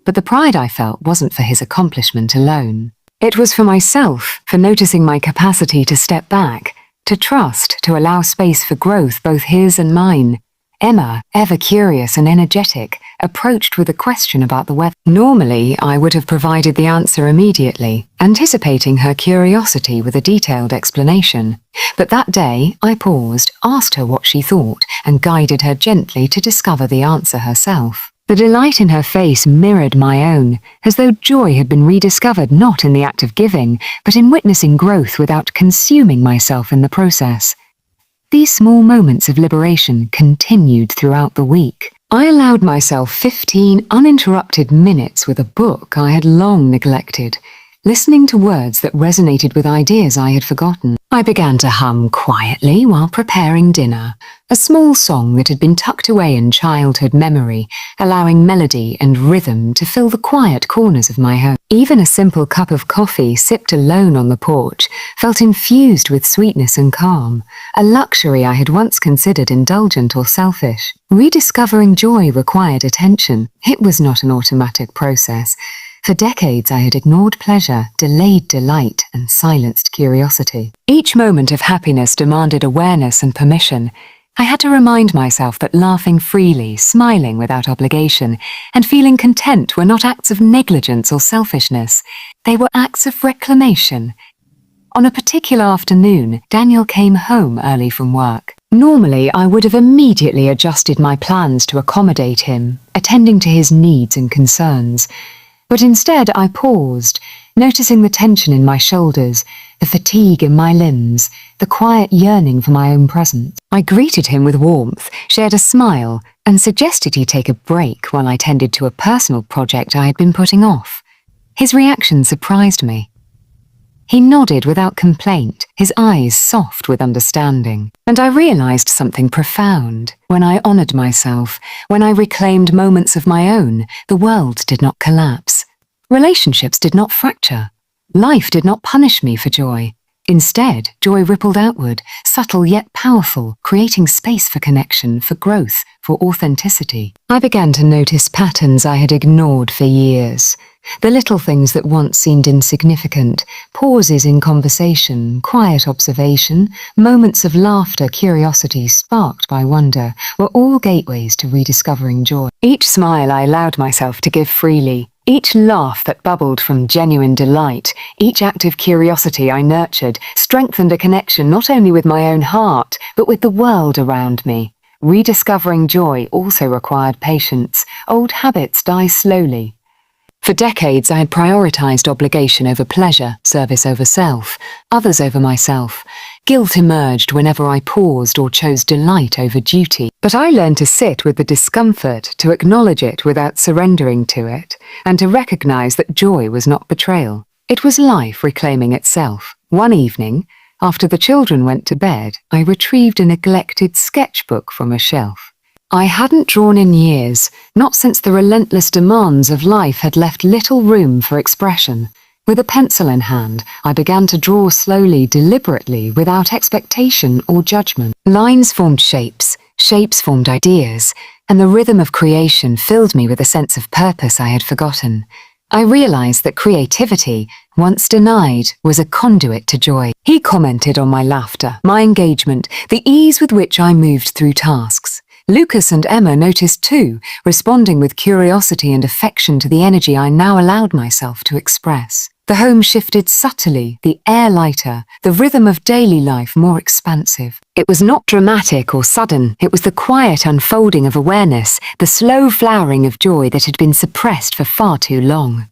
But the pride I felt wasn't for his accomplishment alone. It was for myself, for noticing my capacity to step back, to trust, to allow space for growth, both his and mine. Emma, ever curious and energetic, approached with a question about the weather. Normally, I would have provided the answer immediately, anticipating her curiosity with a detailed explanation. But that day, I paused, asked her what she thought, and guided her gently to discover the answer herself. The delight in her face mirrored my own, as though joy had been rediscovered not in the act of giving, but in witnessing growth without consuming myself in the process. These small moments of liberation continued throughout the week. I allowed myself 15 uninterrupted minutes with a book I had long neglected, listening to words that resonated with ideas I had forgotten. I began to hum quietly while preparing dinner, a small song that had been tucked away in childhood memory, allowing melody and rhythm to fill the quiet corners of my home. Even a simple cup of coffee sipped alone on the porch felt infused with sweetness and calm, a luxury I had once considered indulgent or selfish. Rediscovering joy required attention. It was not an automatic process. For decades I had ignored pleasure, delayed delight, and silenced curiosity. Each moment of happiness demanded awareness and permission. I had to remind myself that laughing freely, smiling without obligation, and feeling content were not acts of negligence or selfishness. They were acts of reclamation. On a particular afternoon, Daniel came home early from work. Normally, I would have immediately adjusted my plans to accommodate him, attending to his needs and concerns. But instead I paused, noticing the tension in my shoulders, the fatigue in my limbs, the quiet yearning for my own presence. I greeted him with warmth, shared a smile, and suggested he take a break while I tended to a personal project I had been putting off. His reaction surprised me. He nodded without complaint, his eyes soft with understanding. And I realized something profound. When I honored myself, when I reclaimed moments of my own, the world did not collapse. Relationships did not fracture. Life did not punish me for joy. Instead, joy rippled outward, subtle yet powerful, creating space for connection, for growth, for authenticity. I began to notice patterns I had ignored for years. The little things that once seemed insignificant, pauses in conversation, quiet observation, moments of laughter, curiosity sparked by wonder, were all gateways to rediscovering joy. Each smile I allowed myself to give freely, Each laugh that bubbled from genuine delight, each act of curiosity I nurtured, strengthened a connection not only with my own heart, but with the world around me. Rediscovering joy also required patience. Old habits die slowly. For decades, I had prioritized obligation over pleasure, service over self, others over myself. Guilt emerged whenever I paused or chose delight over duty. But I learned to sit with the discomfort, to acknowledge it without surrendering to it, and to recognize that joy was not betrayal. It was life reclaiming itself. One evening, after the children went to bed, I retrieved a neglected sketchbook from a shelf. I hadn't drawn in years, not since the relentless demands of life had left little room for expression. With a pencil in hand, I began to draw slowly, deliberately, without expectation or judgment. Lines formed shapes, shapes formed ideas, and the rhythm of creation filled me with a sense of purpose I had forgotten. I realized that creativity, once denied, was a conduit to joy. He commented on my laughter, my engagement, the ease with which I moved through tasks. Lucas and Emma noticed too, responding with curiosity and affection to the energy I now allowed myself to express. The home shifted subtly, the air lighter, the rhythm of daily life more expansive. It was not dramatic or sudden, it was the quiet unfolding of awareness, the slow flowering of joy that had been suppressed for far too long.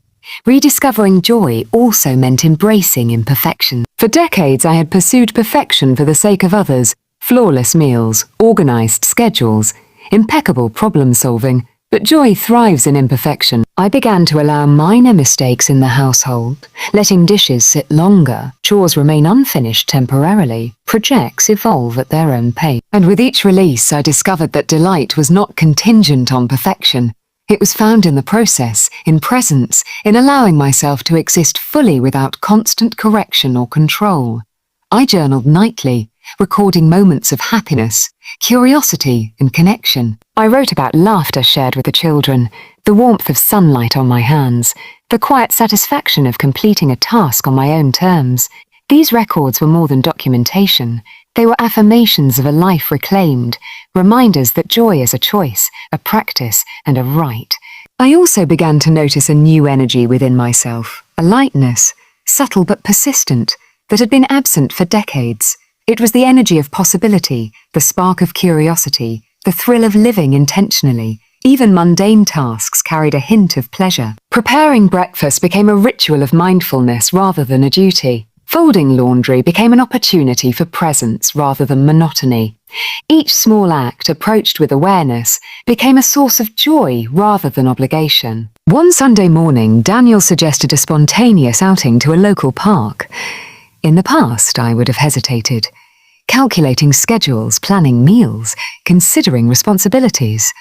Rediscovering joy also meant embracing imperfection. For decades I had pursued perfection for the sake of others. Flawless meals, organized schedules, impeccable problem-solving, but joy thrives in imperfection. I began to allow minor mistakes in the household, letting dishes sit longer, chores remain unfinished temporarily, projects evolve at their own pace. And with each release, I discovered that delight was not contingent on perfection. It was found in the process, in presence, in allowing myself to exist fully without constant correction or control. I journaled nightly, recording moments of happiness, curiosity, and connection. I wrote about laughter shared with the children, the warmth of sunlight on my hands, the quiet satisfaction of completing a task on my own terms. These records were more than documentation. They were affirmations of a life reclaimed, reminders that joy is a choice, a practice, and a right. I also began to notice a new energy within myself, a lightness, subtle but persistent, that had been absent for decades. It was the energy of possibility, the spark of curiosity, the thrill of living intentionally. Even mundane tasks carried a hint of pleasure. Preparing breakfast became a ritual of mindfulness rather than a duty. Folding laundry became an opportunity for presence rather than monotony. Each small act, approached with awareness, became a source of joy rather than obligation. One Sunday morning, Daniel suggested a spontaneous outing to a local park. In the past, I would have hesitated, calculating schedules, planning meals, considering responsibilities.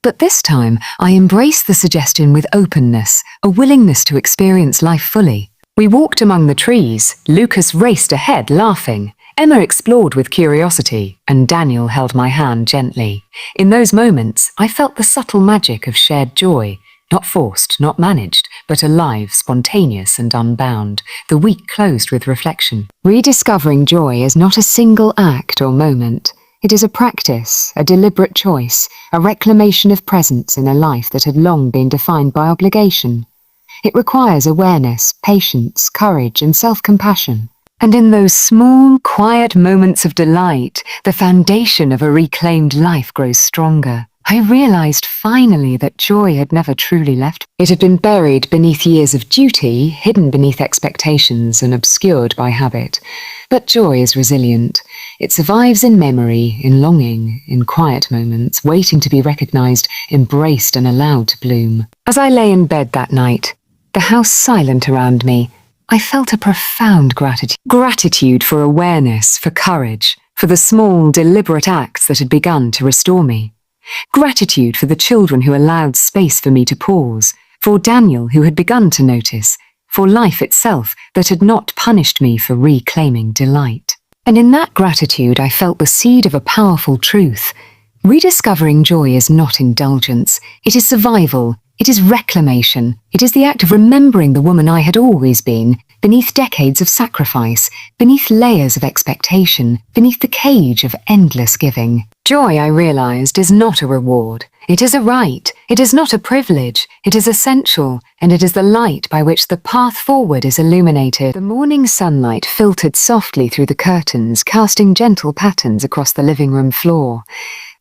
But this time, I embraced the suggestion with openness, a willingness to experience life fully. We walked among the trees. Lucas raced ahead, laughing. Emma explored with curiosity, and Daniel held my hand gently. In those moments, I felt the subtle magic of shared joy. Not forced, not managed, but alive, spontaneous and unbound. The week closed with reflection. Rediscovering joy is not a single act or moment. It is a practice, a deliberate choice, a reclamation of presence in a life that had long been defined by obligation. It requires awareness, patience, courage, and self-compassion. And in those small, quiet moments of delight, the foundation of a reclaimed life grows stronger. I realized finally that joy had never truly left. It had been buried beneath years of duty, hidden beneath expectations, and obscured by habit. But joy is resilient. It survives in memory, in longing, in quiet moments, waiting to be recognized, embraced, and allowed to bloom. As I lay in bed that night, the house silent around me, I felt a profound gratitude. Gratitude for awareness, for courage, for the small, deliberate acts that had begun to restore me. Gratitude for the children who allowed space for me to pause, for Daniel who had begun to notice, for life itself that had not punished me for reclaiming delight. And in that gratitude I felt the seed of a powerful truth. Rediscovering joy is not indulgence, it is survival, It is reclamation. It is the act of remembering the woman I had always been, beneath decades of sacrifice, beneath layers of expectation, beneath the cage of endless giving. Joy, I realized, is not a reward. It is a right. It is not a privilege. It is essential, and it is the light by which the path forward is illuminated. The morning sunlight filtered softly through the curtains, casting gentle patterns across the living room floor.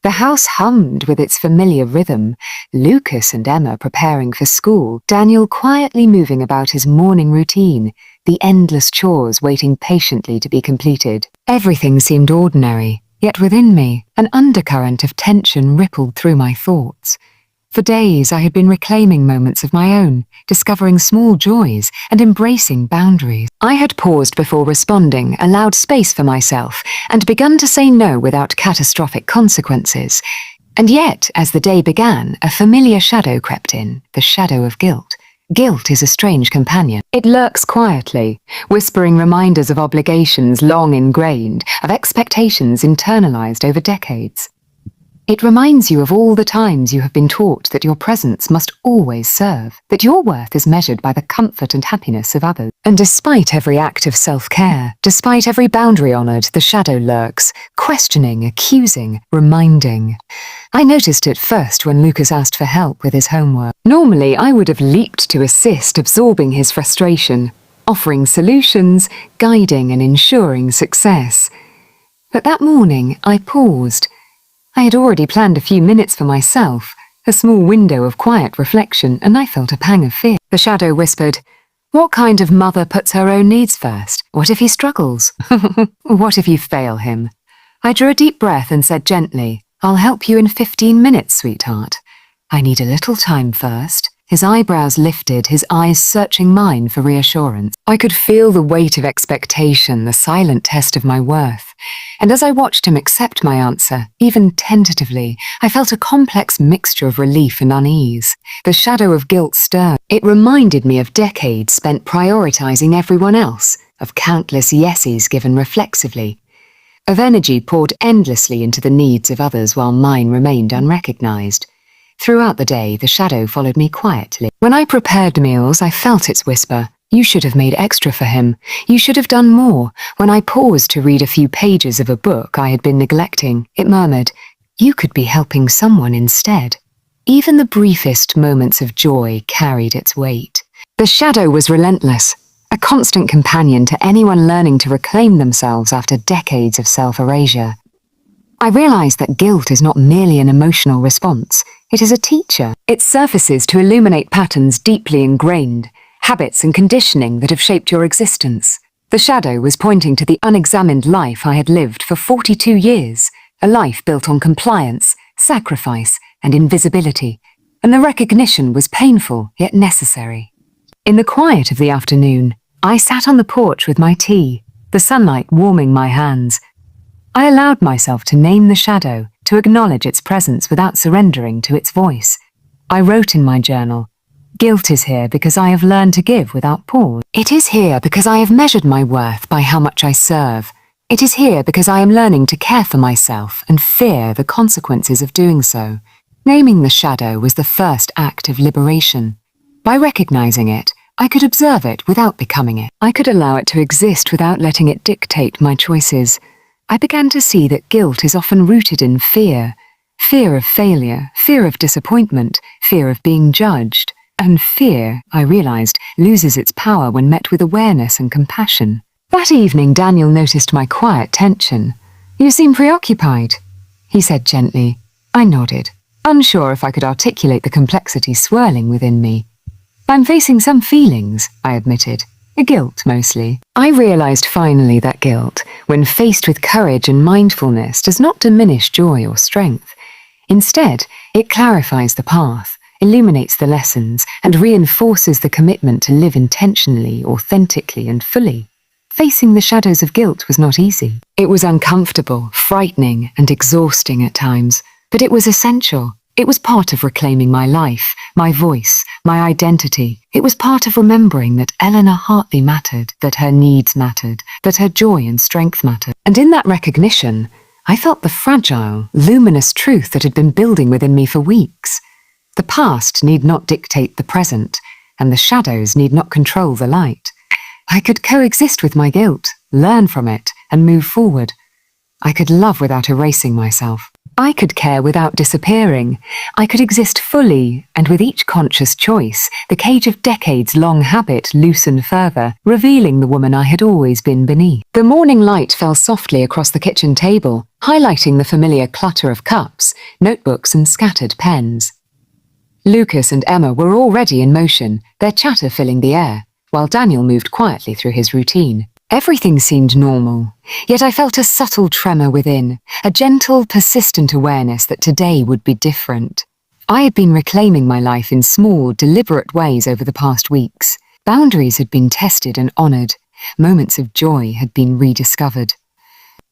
The house hummed with its familiar rhythm, Lucas and Emma preparing for school, Daniel quietly moving about his morning routine, the endless chores waiting patiently to be completed. Everything seemed ordinary, yet within me, an undercurrent of tension rippled through my thoughts. For days I had been reclaiming moments of my own, discovering small joys and embracing boundaries. I had paused before responding, allowed space for myself, and begun to say no without catastrophic consequences. And yet, as the day began, a familiar shadow crept in, the shadow of guilt. Guilt is a strange companion. It lurks quietly, whispering reminders of obligations long ingrained, of expectations internalized over decades. It reminds you of all the times you have been taught that your presence must always serve, that your worth is measured by the comfort and happiness of others. And despite every act of self-care, despite every boundary honored, the shadow lurks, questioning, accusing, reminding. I noticed it first when Lucas asked for help with his homework. Normally, I would have leaped to assist, absorbing his frustration, offering solutions, guiding and ensuring success. But that morning, I paused. I had already planned a few minutes for myself, a small window of quiet reflection, and I felt a pang of fear. The shadow whispered, "What kind of mother puts her own needs first? What if he struggles? What if you fail him?" I drew a deep breath and said gently, "I'll help you in 15 minutes, sweetheart. I need a little time first." His eyebrows lifted, his eyes searching mine for reassurance. I could feel the weight of expectation, the silent test of my worth. And as I watched him accept my answer, even tentatively, I felt a complex mixture of relief and unease. The shadow of guilt stirred. It reminded me of decades spent prioritizing everyone else, of countless yeses given reflexively, of energy poured endlessly into the needs of others while mine remained unrecognized. Throughout the day, the shadow followed me quietly. When I prepared meals, I felt its whisper. "You should have made extra for him. You should have done more." When I paused to read a few pages of a book I had been neglecting, it murmured, "You could be helping someone instead." Even the briefest moments of joy carried its weight. The shadow was relentless, a constant companion to anyone learning to reclaim themselves after decades of self-erasure. I realized that guilt is not merely an emotional response. It is a teacher. It surfaces to illuminate patterns deeply ingrained, habits and conditioning that have shaped your existence. The shadow was pointing to the unexamined life I had lived for 42 years, a life built on compliance, sacrifice, and invisibility, and the recognition was painful yet necessary. In the quiet of the afternoon, I sat on the porch with my tea, the sunlight warming my hands. I allowed myself to name the shadow, to acknowledge its presence without surrendering to its voice. I wrote in my journal, "Guilt is here because I have learned to give without pause. It is here because I have measured my worth by how much I serve. It is here because I am learning to care for myself and fear the consequences of doing so." Naming the shadow was the first act of liberation. By recognizing it, I could observe it without becoming it. I could allow it to exist without letting it dictate my choices. I began to see that guilt is often rooted in fear. Fear of failure, fear of disappointment, fear of being judged. And fear, I realized, loses its power when met with awareness and compassion. That evening, Daniel noticed my quiet tension. "You seem preoccupied," he said gently. I nodded, unsure if I could articulate the complexity swirling within me. "I'm facing some feelings," I admitted. Guilt, mostly. I realized finally that guilt, when faced with courage and mindfulness, does not diminish joy or strength. Instead, it clarifies the path, illuminates the lessons, and reinforces the commitment to live intentionally, authentically, and fully. Facing the shadows of guilt was not easy. It was uncomfortable, frightening, and exhausting at times, but it was essential. It was part of reclaiming my life, my voice, my identity. It was part of remembering that Eleanor Hartley mattered, that her needs mattered, that her joy and strength mattered. And in that recognition, I felt the fragile, luminous truth that had been building within me for weeks. The past need not dictate the present, and the shadows need not control the light. I could coexist with my guilt, learn from it, and move forward. I could love without erasing myself. I could care without disappearing. I could exist fully, and with each conscious choice, the cage of decades-long habit loosened further, revealing the woman I had always been beneath. The morning light fell softly across the kitchen table, highlighting the familiar clutter of cups, notebooks, and scattered pens. Lucas and Emma were already in motion, their chatter filling the air, while Daniel moved quietly through his routine. Everything seemed normal, yet I felt a subtle tremor within, a gentle, persistent awareness that today would be different. I had been reclaiming my life in small, deliberate ways over the past weeks. Boundaries had been tested and honored. Moments of joy had been rediscovered.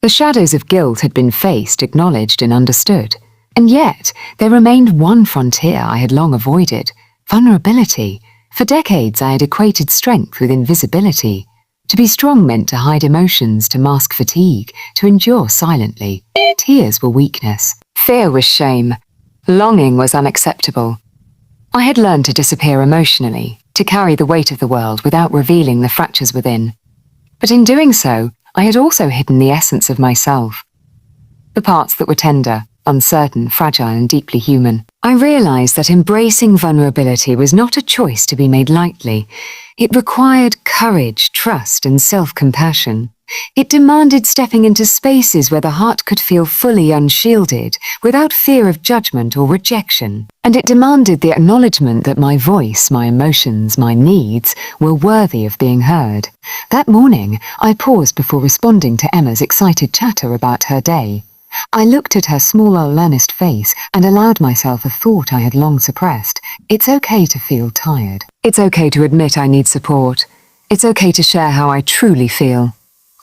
The shadows of guilt had been faced, acknowledged, and understood. And yet, there remained one frontier I had long avoided: vulnerability. For decades, I had equated strength with invisibility. To be strong meant to hide emotions, to mask fatigue, to endure silently. Tears were weakness. Fear was shame. Longing was unacceptable. I had learned to disappear emotionally, to carry the weight of the world without revealing the fractures within. But in doing so, I had also hidden the essence of myself. The parts that were tender, uncertain, fragile, and deeply human. I realized that embracing vulnerability was not a choice to be made lightly. It required courage, trust, and self-compassion. It demanded stepping into spaces where the heart could feel fully unshielded, without fear of judgment or rejection. And it demanded the acknowledgement that my voice, my emotions, my needs were worthy of being heard. That morning, I paused before responding to Emma's excited chatter about her day. I looked at her small, earnest face and allowed myself a thought I had long suppressed. It's okay to feel tired. It's okay to admit I need support. It's okay to share how I truly feel.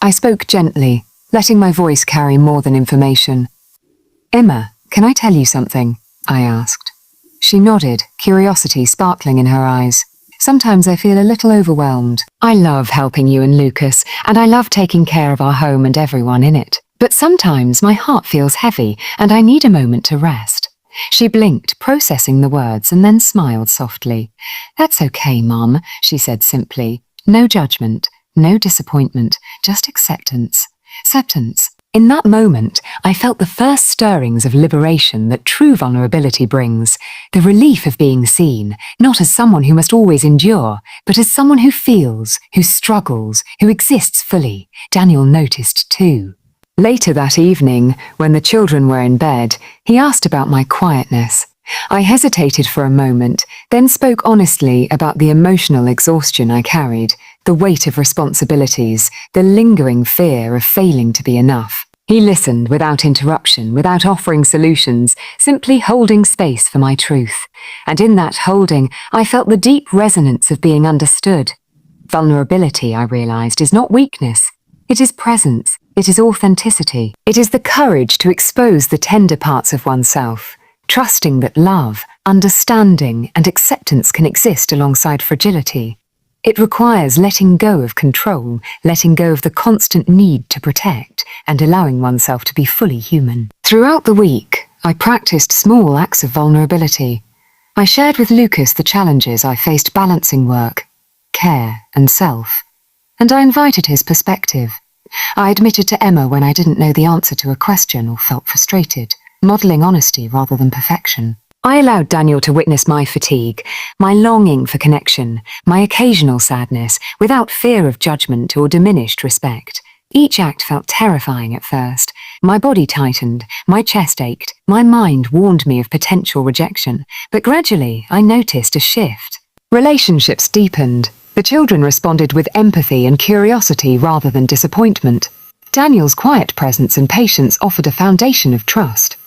I spoke gently, letting my voice carry more than information. "Emma, can I tell you something?" I asked. She nodded, curiosity sparkling in her eyes. "Sometimes I feel a little overwhelmed. I love helping you and Lucas, and I love taking care of our home and everyone in it. But sometimes my heart feels heavy, and I need a moment to rest." She blinked, processing the words, and then smiled softly. "That's okay, Mum," she said simply. "No judgment, no disappointment, just acceptance. Acceptance." In that moment, I felt the first stirrings of liberation that true vulnerability brings. The relief of being seen, not as someone who must always endure, but as someone who feels, who struggles, who exists fully. Daniel noticed too. Later that evening, when the children were in bed, he asked about my quietness. I hesitated for a moment, then spoke honestly about the emotional exhaustion I carried, the weight of responsibilities, the lingering fear of failing to be enough. He listened without interruption, without offering solutions, simply holding space for my truth. And in that holding, I felt the deep resonance of being understood. Vulnerability, I realized, is not weakness. It is presence. It is authenticity. It is the courage to expose the tender parts of oneself, trusting that love, understanding, and acceptance can exist alongside fragility. It requires letting go of control, letting go of the constant need to protect, and allowing oneself to be fully human. Throughout the week, I practiced small acts of vulnerability. I shared with Lucas the challenges I faced balancing work, care, and self, and I invited his perspective. I admitted to Emma when I didn't know the answer to a question or felt frustrated, modeling honesty rather than perfection. I allowed Daniel to witness my fatigue, my longing for connection, my occasional sadness, without fear of judgment or diminished respect. Each act felt terrifying at first. My body tightened, my chest ached, my mind warned me of potential rejection, but gradually I noticed a shift. Relationships deepened. The children responded with empathy and curiosity rather than disappointment. Daniel's quiet presence and patience offered a foundation of trust.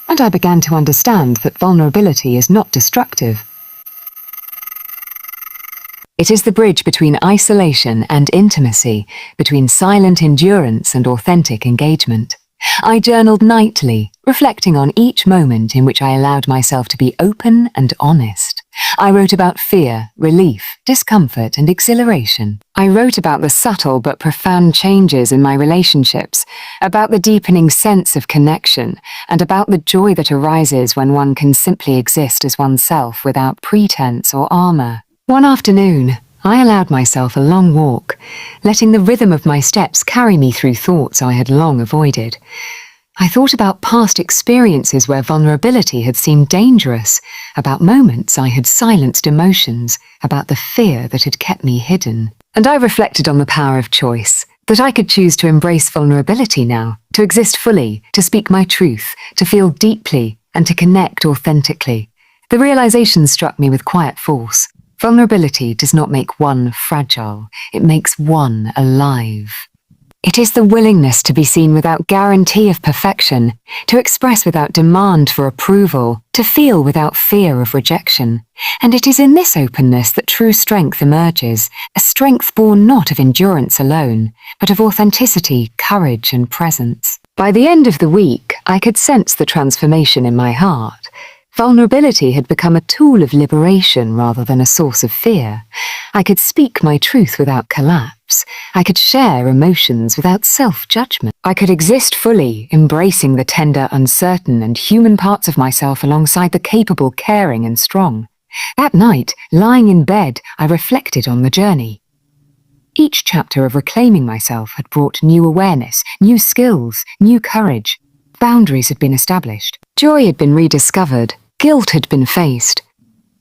And I began to understand that vulnerability is not destructive. It is the bridge between isolation and intimacy, between silent endurance and authentic engagement. I journaled nightly, reflecting on each moment in which I allowed myself to be open and honest. I wrote about fear, relief, discomfort, and exhilaration. I wrote about the subtle but profound changes in my relationships, about the deepening sense of connection, and about the joy that arises when one can simply exist as oneself without pretense or armor. One afternoon, I allowed myself a long walk, letting the rhythm of my steps carry me through thoughts I had long avoided. I thought about past experiences where vulnerability had seemed dangerous, about moments I had silenced emotions, about the fear that had kept me hidden. And I reflected on the power of choice, that I could choose to embrace vulnerability now, to exist fully, to speak my truth, to feel deeply, and to connect authentically. The realization struck me with quiet force. Vulnerability does not make one fragile, it makes one alive. It is the willingness to be seen without guarantee of perfection, to express without demand for approval, to feel without fear of rejection. And it is in this openness that true strength emerges, a strength born not of endurance alone, but of authenticity, courage, and presence. By the end of the week, I could sense the transformation in my heart. Vulnerability had become a tool of liberation rather than a source of fear. I could speak my truth without collapse. I could share emotions without self-judgment. I could exist fully, embracing the tender, uncertain, and human parts of myself alongside the capable, caring, and strong. That night, lying in bed, I reflected on the journey. Each chapter of reclaiming myself had brought new awareness, new skills, new courage. Boundaries had been established. Joy had been rediscovered. Guilt had been faced.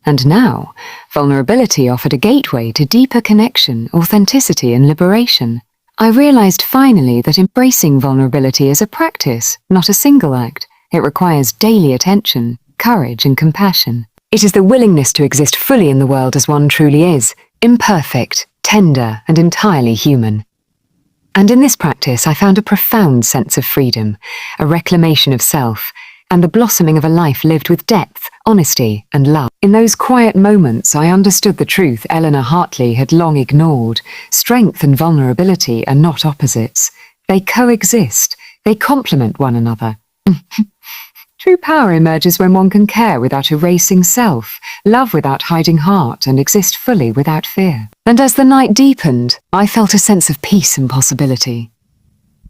And now, vulnerability offered a gateway to deeper connection, authenticity, and liberation. I realized finally that embracing vulnerability is a practice, not a single act. It requires daily attention, courage, and compassion. It is the willingness to exist fully in the world as one truly is, imperfect, tender, and entirely human. And in this practice, I found a profound sense of freedom, a reclamation of self, and the blossoming of a life lived with depth, honesty, and love. In those quiet moments, I understood the truth Eleanor Hartley had long ignored. Strength and vulnerability are not opposites. They coexist. They complement one another. True power emerges when one can care without erasing self, love without hiding heart, and exist fully without fear. And as the night deepened, I felt a sense of peace and possibility.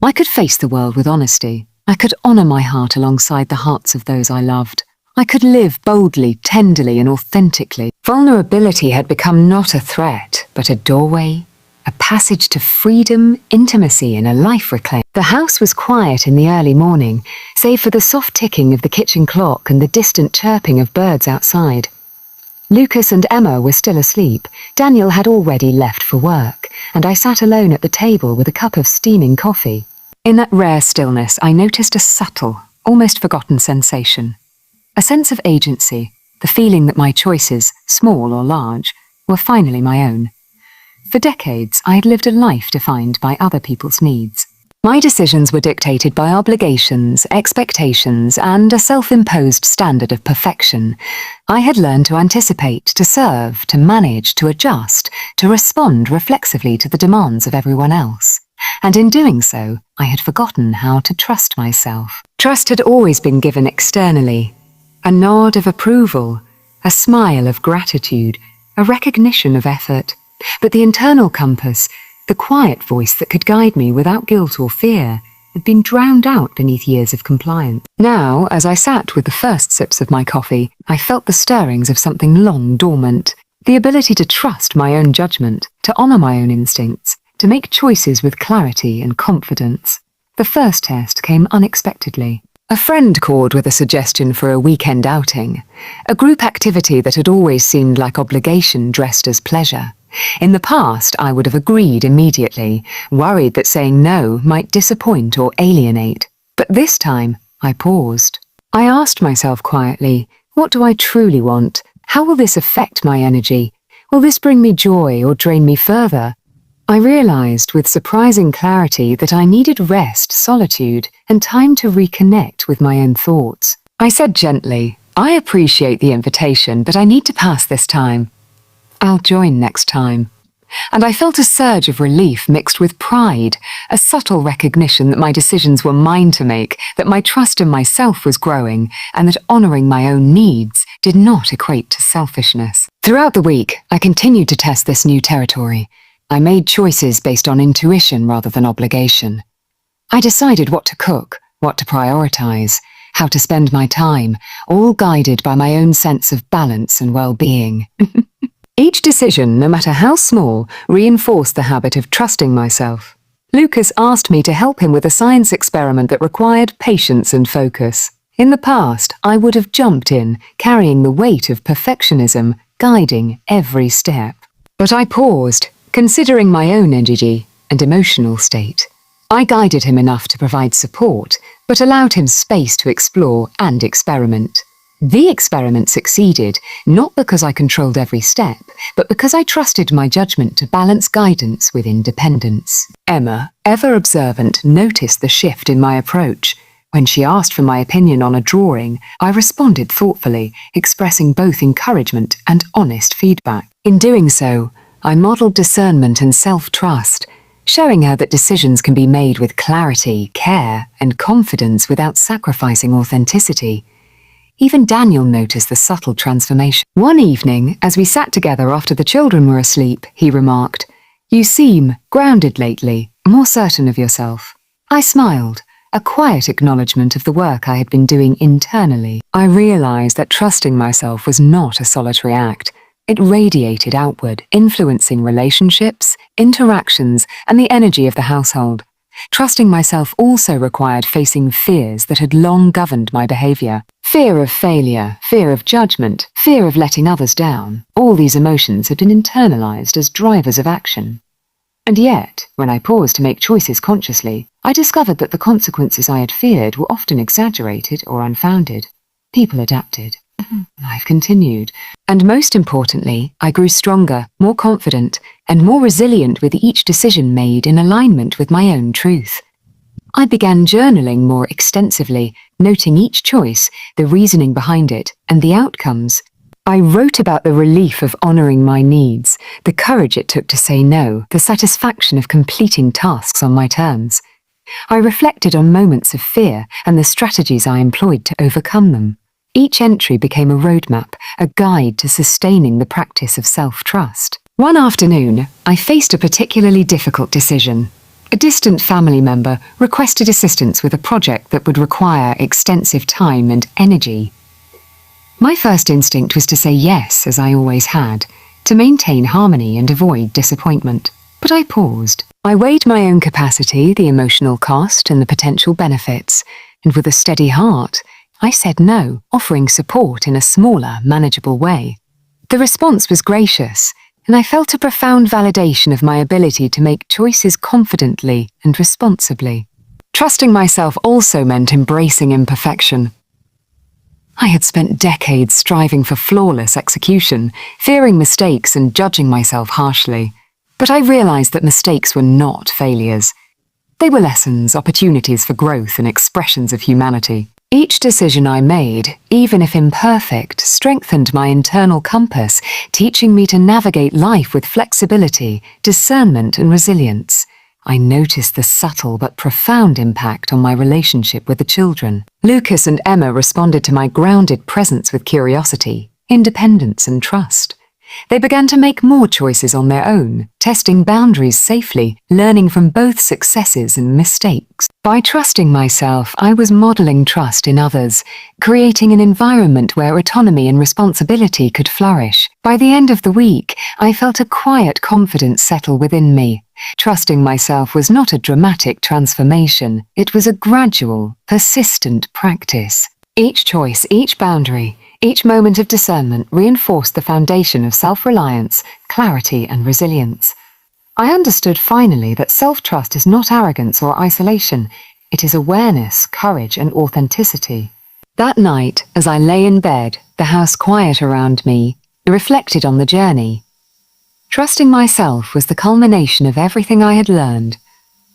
I could face the world with honesty. I could honor my heart alongside the hearts of those I loved. I could live boldly, tenderly, and authentically. Vulnerability had become not a threat, but a doorway, a passage to freedom, intimacy, and a life reclaimed. The house was quiet in the early morning, save for the soft ticking of the kitchen clock and the distant chirping of birds outside. Lucas and Emma were still asleep. Daniel had already left for work, and I sat alone at the table with a cup of steaming coffee. In that rare stillness, I noticed a subtle, almost forgotten sensation. A sense of agency, the feeling that my choices, small or large, were finally my own. For decades, I had lived a life defined by other people's needs. My decisions were dictated by obligations, expectations, and a self-imposed standard of perfection. I had learned to anticipate, to serve, to manage, to adjust, to respond reflexively to the demands of everyone else. And in doing so, I had forgotten how to trust myself. Trust had always been given externally. A nod of approval, a smile of gratitude, a recognition of effort. But the internal compass, the quiet voice that could guide me without guilt or fear, had been drowned out beneath years of compliance. Now, as I sat with the first sips of my coffee, I felt the stirrings of something long dormant. The ability to trust my own judgment, to honor my own instincts, to make choices with clarity and confidence. The first test came unexpectedly. A friend called with a suggestion for a weekend outing, a group activity that had always seemed like obligation dressed as pleasure. In the past, I would have agreed immediately, worried that saying no might disappoint or alienate. But this time, I paused. I asked myself quietly, what do I truly want? How will this affect my energy? Will this bring me joy or drain me further? I realized with surprising clarity that I needed rest, solitude, and time to reconnect with my own thoughts. I said gently, I appreciate the invitation, but I need to pass this time. I'll join next time. and I felt a surge of relief mixed with pride, a subtle recognition that my decisions were mine to make, that my trust in myself was growing, and that honoring my own needs did not equate to selfishness. Throughout the week, I continued to test this new territory. I made choices based on intuition rather than obligation. I decided what to cook, what to prioritize, how to spend my time, all guided by my own sense of balance and well-being. Each decision, no matter how small, reinforced the habit of trusting myself. Lucas asked me to help him with a science experiment that required patience and focus. In the past, I would have jumped in, carrying the weight of perfectionism, guiding every step. But I paused, considering my own energy and emotional state. I guided him enough to provide support, but allowed him space to explore and experiment. The experiment succeeded, not because I controlled every step, but because I trusted my judgment to balance guidance with independence. Emma, ever observant, noticed the shift in my approach. When she asked for my opinion on a drawing, I responded thoughtfully, expressing both encouragement and honest feedback. In doing so, I modeled discernment and self-trust, showing her that decisions can be made with clarity, care, and confidence without sacrificing authenticity. Even Daniel noticed the subtle transformation. One evening, as we sat together after the children were asleep, he remarked, "You seem grounded lately, more certain of yourself." I smiled, a quiet acknowledgement of the work I had been doing internally. I realized that trusting myself was not a solitary act. It radiated outward, influencing relationships, interactions, and the energy of the household. Trusting myself also required facing fears that had long governed my behavior. Fear of failure, fear of judgment, fear of letting others down. All these emotions had been internalized as drivers of action. And yet, when I paused to make choices consciously, I discovered that the consequences I had feared were often exaggerated or unfounded. People adapted. Life continued. And most importantly, I grew stronger, more confident, and more resilient with each decision made in alignment with my own truth. I began journaling more extensively, noting each choice, the reasoning behind it, and the outcomes. I wrote about the relief of honoring my needs, the courage it took to say no, the satisfaction of completing tasks on my terms. I reflected on moments of fear and the strategies I employed to overcome them. Each entry became a roadmap, a guide to sustaining the practice of self-trust. One afternoon, I faced a particularly difficult decision. A distant family member requested assistance with a project that would require extensive time and energy. My first instinct was to say yes, as I always had, to maintain harmony and avoid disappointment. But I paused. I weighed my own capacity, the emotional cost, and the potential benefits, and with a steady heart, I said no, offering support in a smaller, manageable way. The response was gracious, and I felt a profound validation of my ability to make choices confidently and responsibly. Trusting myself also meant embracing imperfection. I had spent decades striving for flawless execution, fearing mistakes and judging myself harshly. But I realized that mistakes were not failures. They were lessons, opportunities for growth, and expressions of humanity. Each decision I made, even if imperfect, strengthened my internal compass, teaching me to navigate life with flexibility, discernment, and resilience. I noticed the subtle but profound impact on my relationship with the children. Lucas and Emma responded to my grounded presence with curiosity, independence, and trust. They began to make more choices on their own, testing boundaries safely, learning from both successes and mistakes. By trusting myself, I was modeling trust in others, creating an environment where autonomy and responsibility could flourish. By the end of the week, I felt a quiet confidence settle within me. Trusting myself was not a dramatic transformation. It was a gradual, persistent practice. Each choice, each boundary, each moment of discernment reinforced the foundation of self-reliance, clarity, and resilience. I understood finally that self-trust is not arrogance or isolation. It is awareness, courage, and authenticity. That night, as I lay in bed, the house quiet around me, reflected on the journey. Trusting myself was the culmination of everything I had learned.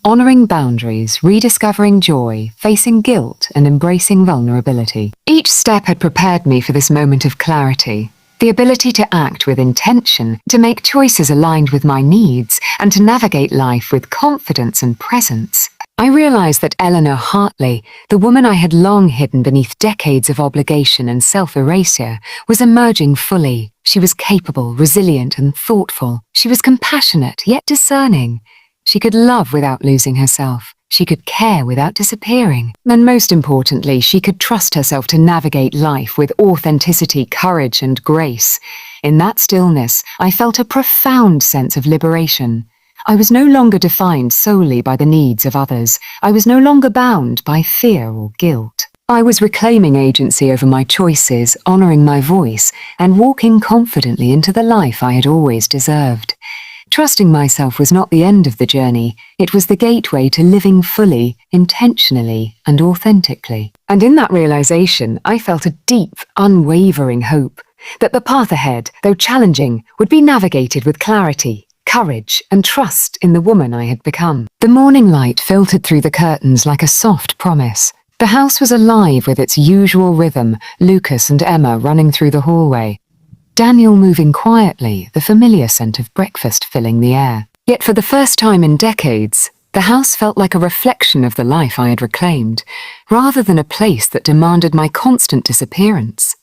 Honoring boundaries, rediscovering joy, facing guilt, and embracing vulnerability. Each step had prepared me for this moment of clarity. The ability to act with intention, to make choices aligned with my needs, and to navigate life with confidence and presence. I realized that Eleanor Hartley, the woman I had long hidden beneath decades of obligation and self-erasure, was emerging fully. She was capable, resilient, and thoughtful. She was compassionate, yet discerning. She could love without losing herself. She could care without disappearing. And most importantly, she could trust herself to navigate life with authenticity, courage, and grace. In that stillness, I felt a profound sense of liberation. I was no longer defined solely by the needs of others. I was no longer bound by fear or guilt. I was reclaiming agency over my choices, honoring my voice, and walking confidently into the life I had always deserved. Trusting myself was not the end of the journey. It was the gateway to living fully, intentionally, and authentically. And in that realization, I felt a deep, unwavering hope that the path ahead, though challenging, would be navigated with clarity, courage, and trust in the woman I had become. The morning light filtered through the curtains like a soft promise. The house was alive with its usual rhythm, Lucas and Emma running through the hallway, Daniel moving quietly, the familiar scent of breakfast filling the air. Yet for the first time in decades, the house felt like a reflection of the life I had reclaimed, rather than a place that demanded my constant disappearance.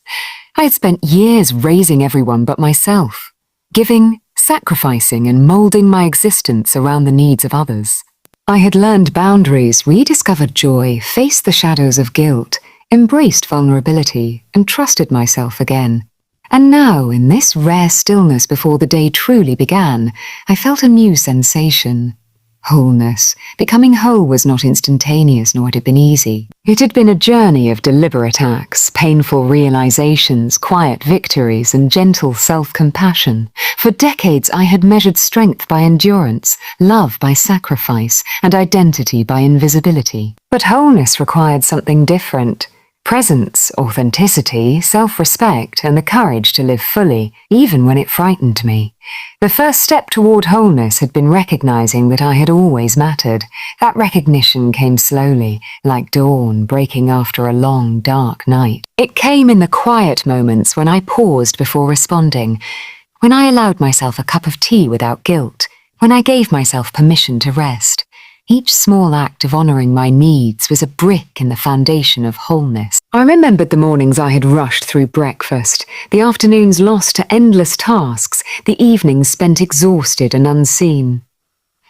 I had spent years raising everyone but myself, giving, sacrificing, and molding my existence around the needs of others. I had learned boundaries, rediscovered joy, faced the shadows of guilt, embraced vulnerability, and trusted myself again. And now, in this rare stillness before the day truly began, I felt a new sensation. Wholeness. Becoming whole was not instantaneous, nor had it been easy. It had been a journey of deliberate acts, painful realizations, quiet victories, and gentle self-compassion. For decades I had measured strength by endurance, love by sacrifice, and identity by invisibility. But wholeness required something different. Presence, authenticity, self-respect, and the courage to live fully, even when it frightened me. The first step toward wholeness had been recognizing that I had always mattered. That recognition came slowly, like dawn breaking after a long, dark night. It came in the quiet moments when I paused before responding, when I allowed myself a cup of tea without guilt, when I gave myself permission to rest. Each small act of honoring my needs was a brick in the foundation of wholeness. I remembered the mornings I had rushed through breakfast, the afternoons lost to endless tasks, the evenings spent exhausted and unseen.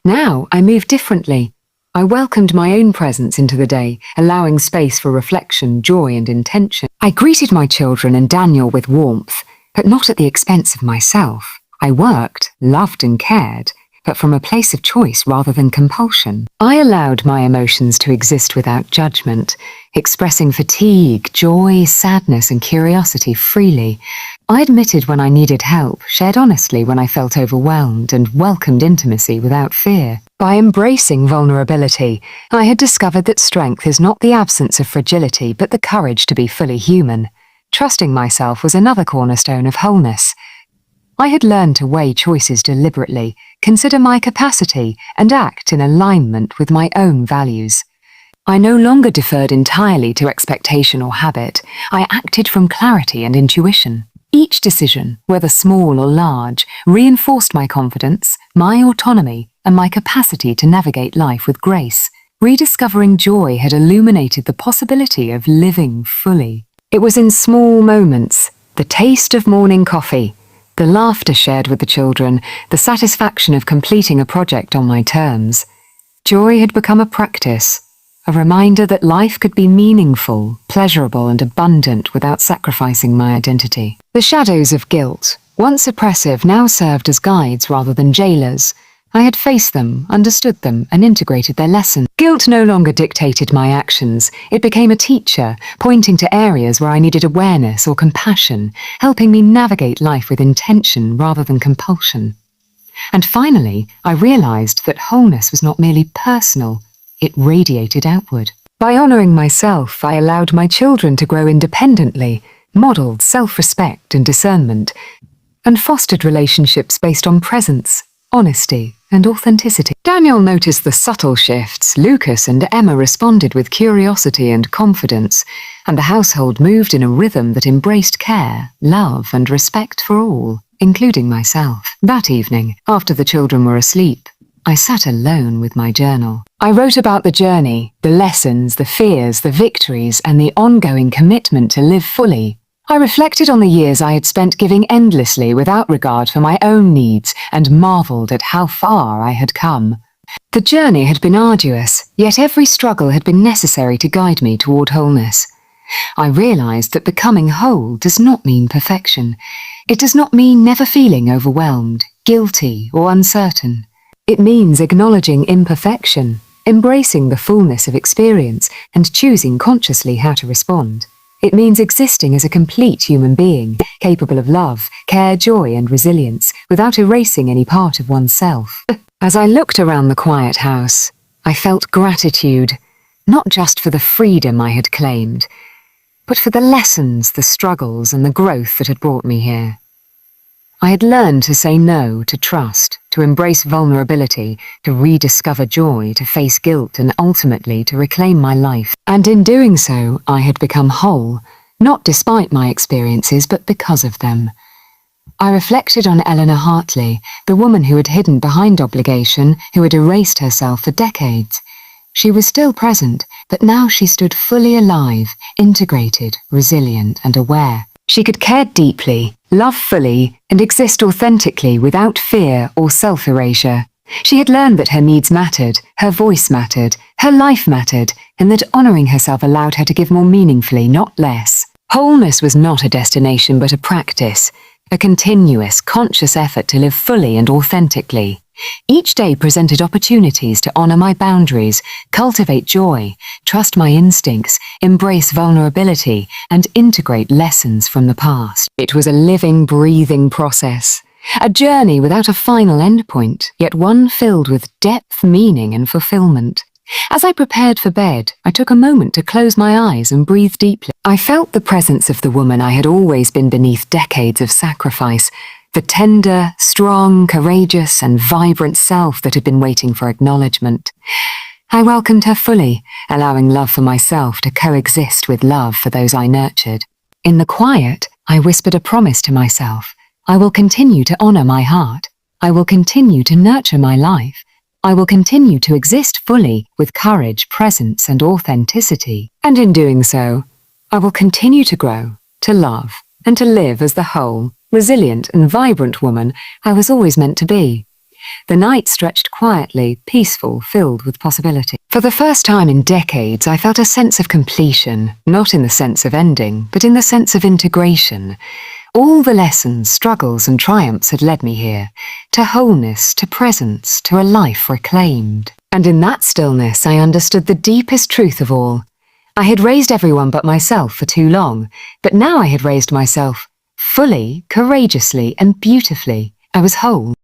Now I moved differently. I welcomed my own presence into the day, allowing space for reflection, joy, and intention. I greeted my children and Daniel with warmth, but not at the expense of myself. I worked, loved, and cared, but from a place of choice rather than compulsion. I allowed my emotions to exist without judgment, expressing fatigue, joy, sadness, and curiosity freely. I admitted when I needed help, shared honestly when I felt overwhelmed, and welcomed intimacy without fear. By embracing vulnerability, I had discovered that strength is not the absence of fragility, but the courage to be fully human. Trusting myself was another cornerstone of wholeness. I had learned to weigh choices deliberately, consider my capacity, and act in alignment with my own values. I no longer deferred entirely to expectation or habit. I acted from clarity and intuition. Each decision, whether small or large, reinforced my confidence, my autonomy, and my capacity to navigate life with grace. Rediscovering joy had illuminated the possibility of living fully. It was in small moments, the taste of morning coffee, the laughter shared with the children, the satisfaction of completing a project on my terms. Joy had become a practice, a reminder that life could be meaningful, pleasurable, and abundant without sacrificing my identity. The shadows of guilt, once oppressive, now served as guides rather than jailers. I had faced them, understood them, and integrated their lesson. Guilt no longer dictated my actions. It became a teacher, pointing to areas where I needed awareness or compassion, helping me navigate life with intention rather than compulsion. And finally, I realized that wholeness was not merely personal, it radiated outward. By honoring myself, I allowed my children to grow independently, modeled self-respect and discernment, and fostered relationships based on presence, honesty, and authenticity. Daniel noticed the subtle shifts. Lucas and Emma responded with curiosity and confidence, and the household moved in a rhythm that embraced care, love, and respect for all, including myself. That evening, after the children were asleep, I sat alone with my journal. I wrote about the journey, the lessons, the fears, the victories, and the ongoing commitment to live fully. I reflected on the years I had spent giving endlessly without regard for my own needs and marveled at how far I had come. The journey had been arduous, yet every struggle had been necessary to guide me toward wholeness. I realized that becoming whole does not mean perfection. It does not mean never feeling overwhelmed, guilty, or uncertain. It means acknowledging imperfection, embracing the fullness of experience, and choosing consciously how to respond. It means existing as a complete human being, capable of love, care, joy, and resilience, without erasing any part of oneself. As I looked around the quiet house, I felt gratitude, not just for the freedom I had claimed, but for the lessons, the struggles, and the growth that had brought me here. I had learned to say no, to trust, to embrace vulnerability, to rediscover joy, to face guilt, and ultimately to reclaim my life. And in doing so, I had become whole, not despite my experiences, but because of them. I reflected on Eleanor Hartley, the woman who had hidden behind obligation, who had erased herself for decades. She was still present, but now she stood fully alive, integrated, resilient, and aware. She could care deeply, love fully, and exist authentically without fear or self-erasure. She had learned that her needs mattered, her voice mattered, her life mattered, and that honoring herself allowed her to give more meaningfully, not less. Wholeness was not a destination but a practice, a continuous, conscious effort to live fully and authentically. Each day presented opportunities to honor my boundaries, cultivate joy, trust my instincts, embrace vulnerability, and integrate lessons from the past. It was a living, breathing process, a journey without a final endpoint, yet one filled with depth, meaning, and fulfillment. As I prepared for bed, I took a moment to close my eyes and breathe deeply. I felt the presence of the woman I had always been beneath decades of sacrifice, the tender, strong, courageous, and vibrant self that had been waiting for acknowledgement. I welcomed her fully, allowing love for myself to coexist with love for those I nurtured. In the quiet, I whispered a promise to myself. I will continue to honor my heart. I will continue to nurture my life. I will continue to exist fully with courage, presence, and authenticity. And in doing so, I will continue to grow, to love, and to live as the whole, resilient and vibrant woman I was always meant to be. The night stretched quietly, peaceful, filled with possibility. For the first time in decades, I felt a sense of completion, not in the sense of ending, but in the sense of integration. All the lessons, struggles, and triumphs had led me here, to wholeness, to presence, to a life reclaimed. And in that stillness, I understood the deepest truth of all. I had raised everyone but myself for too long, but now I had raised myself fully, courageously, and beautifully. I was whole.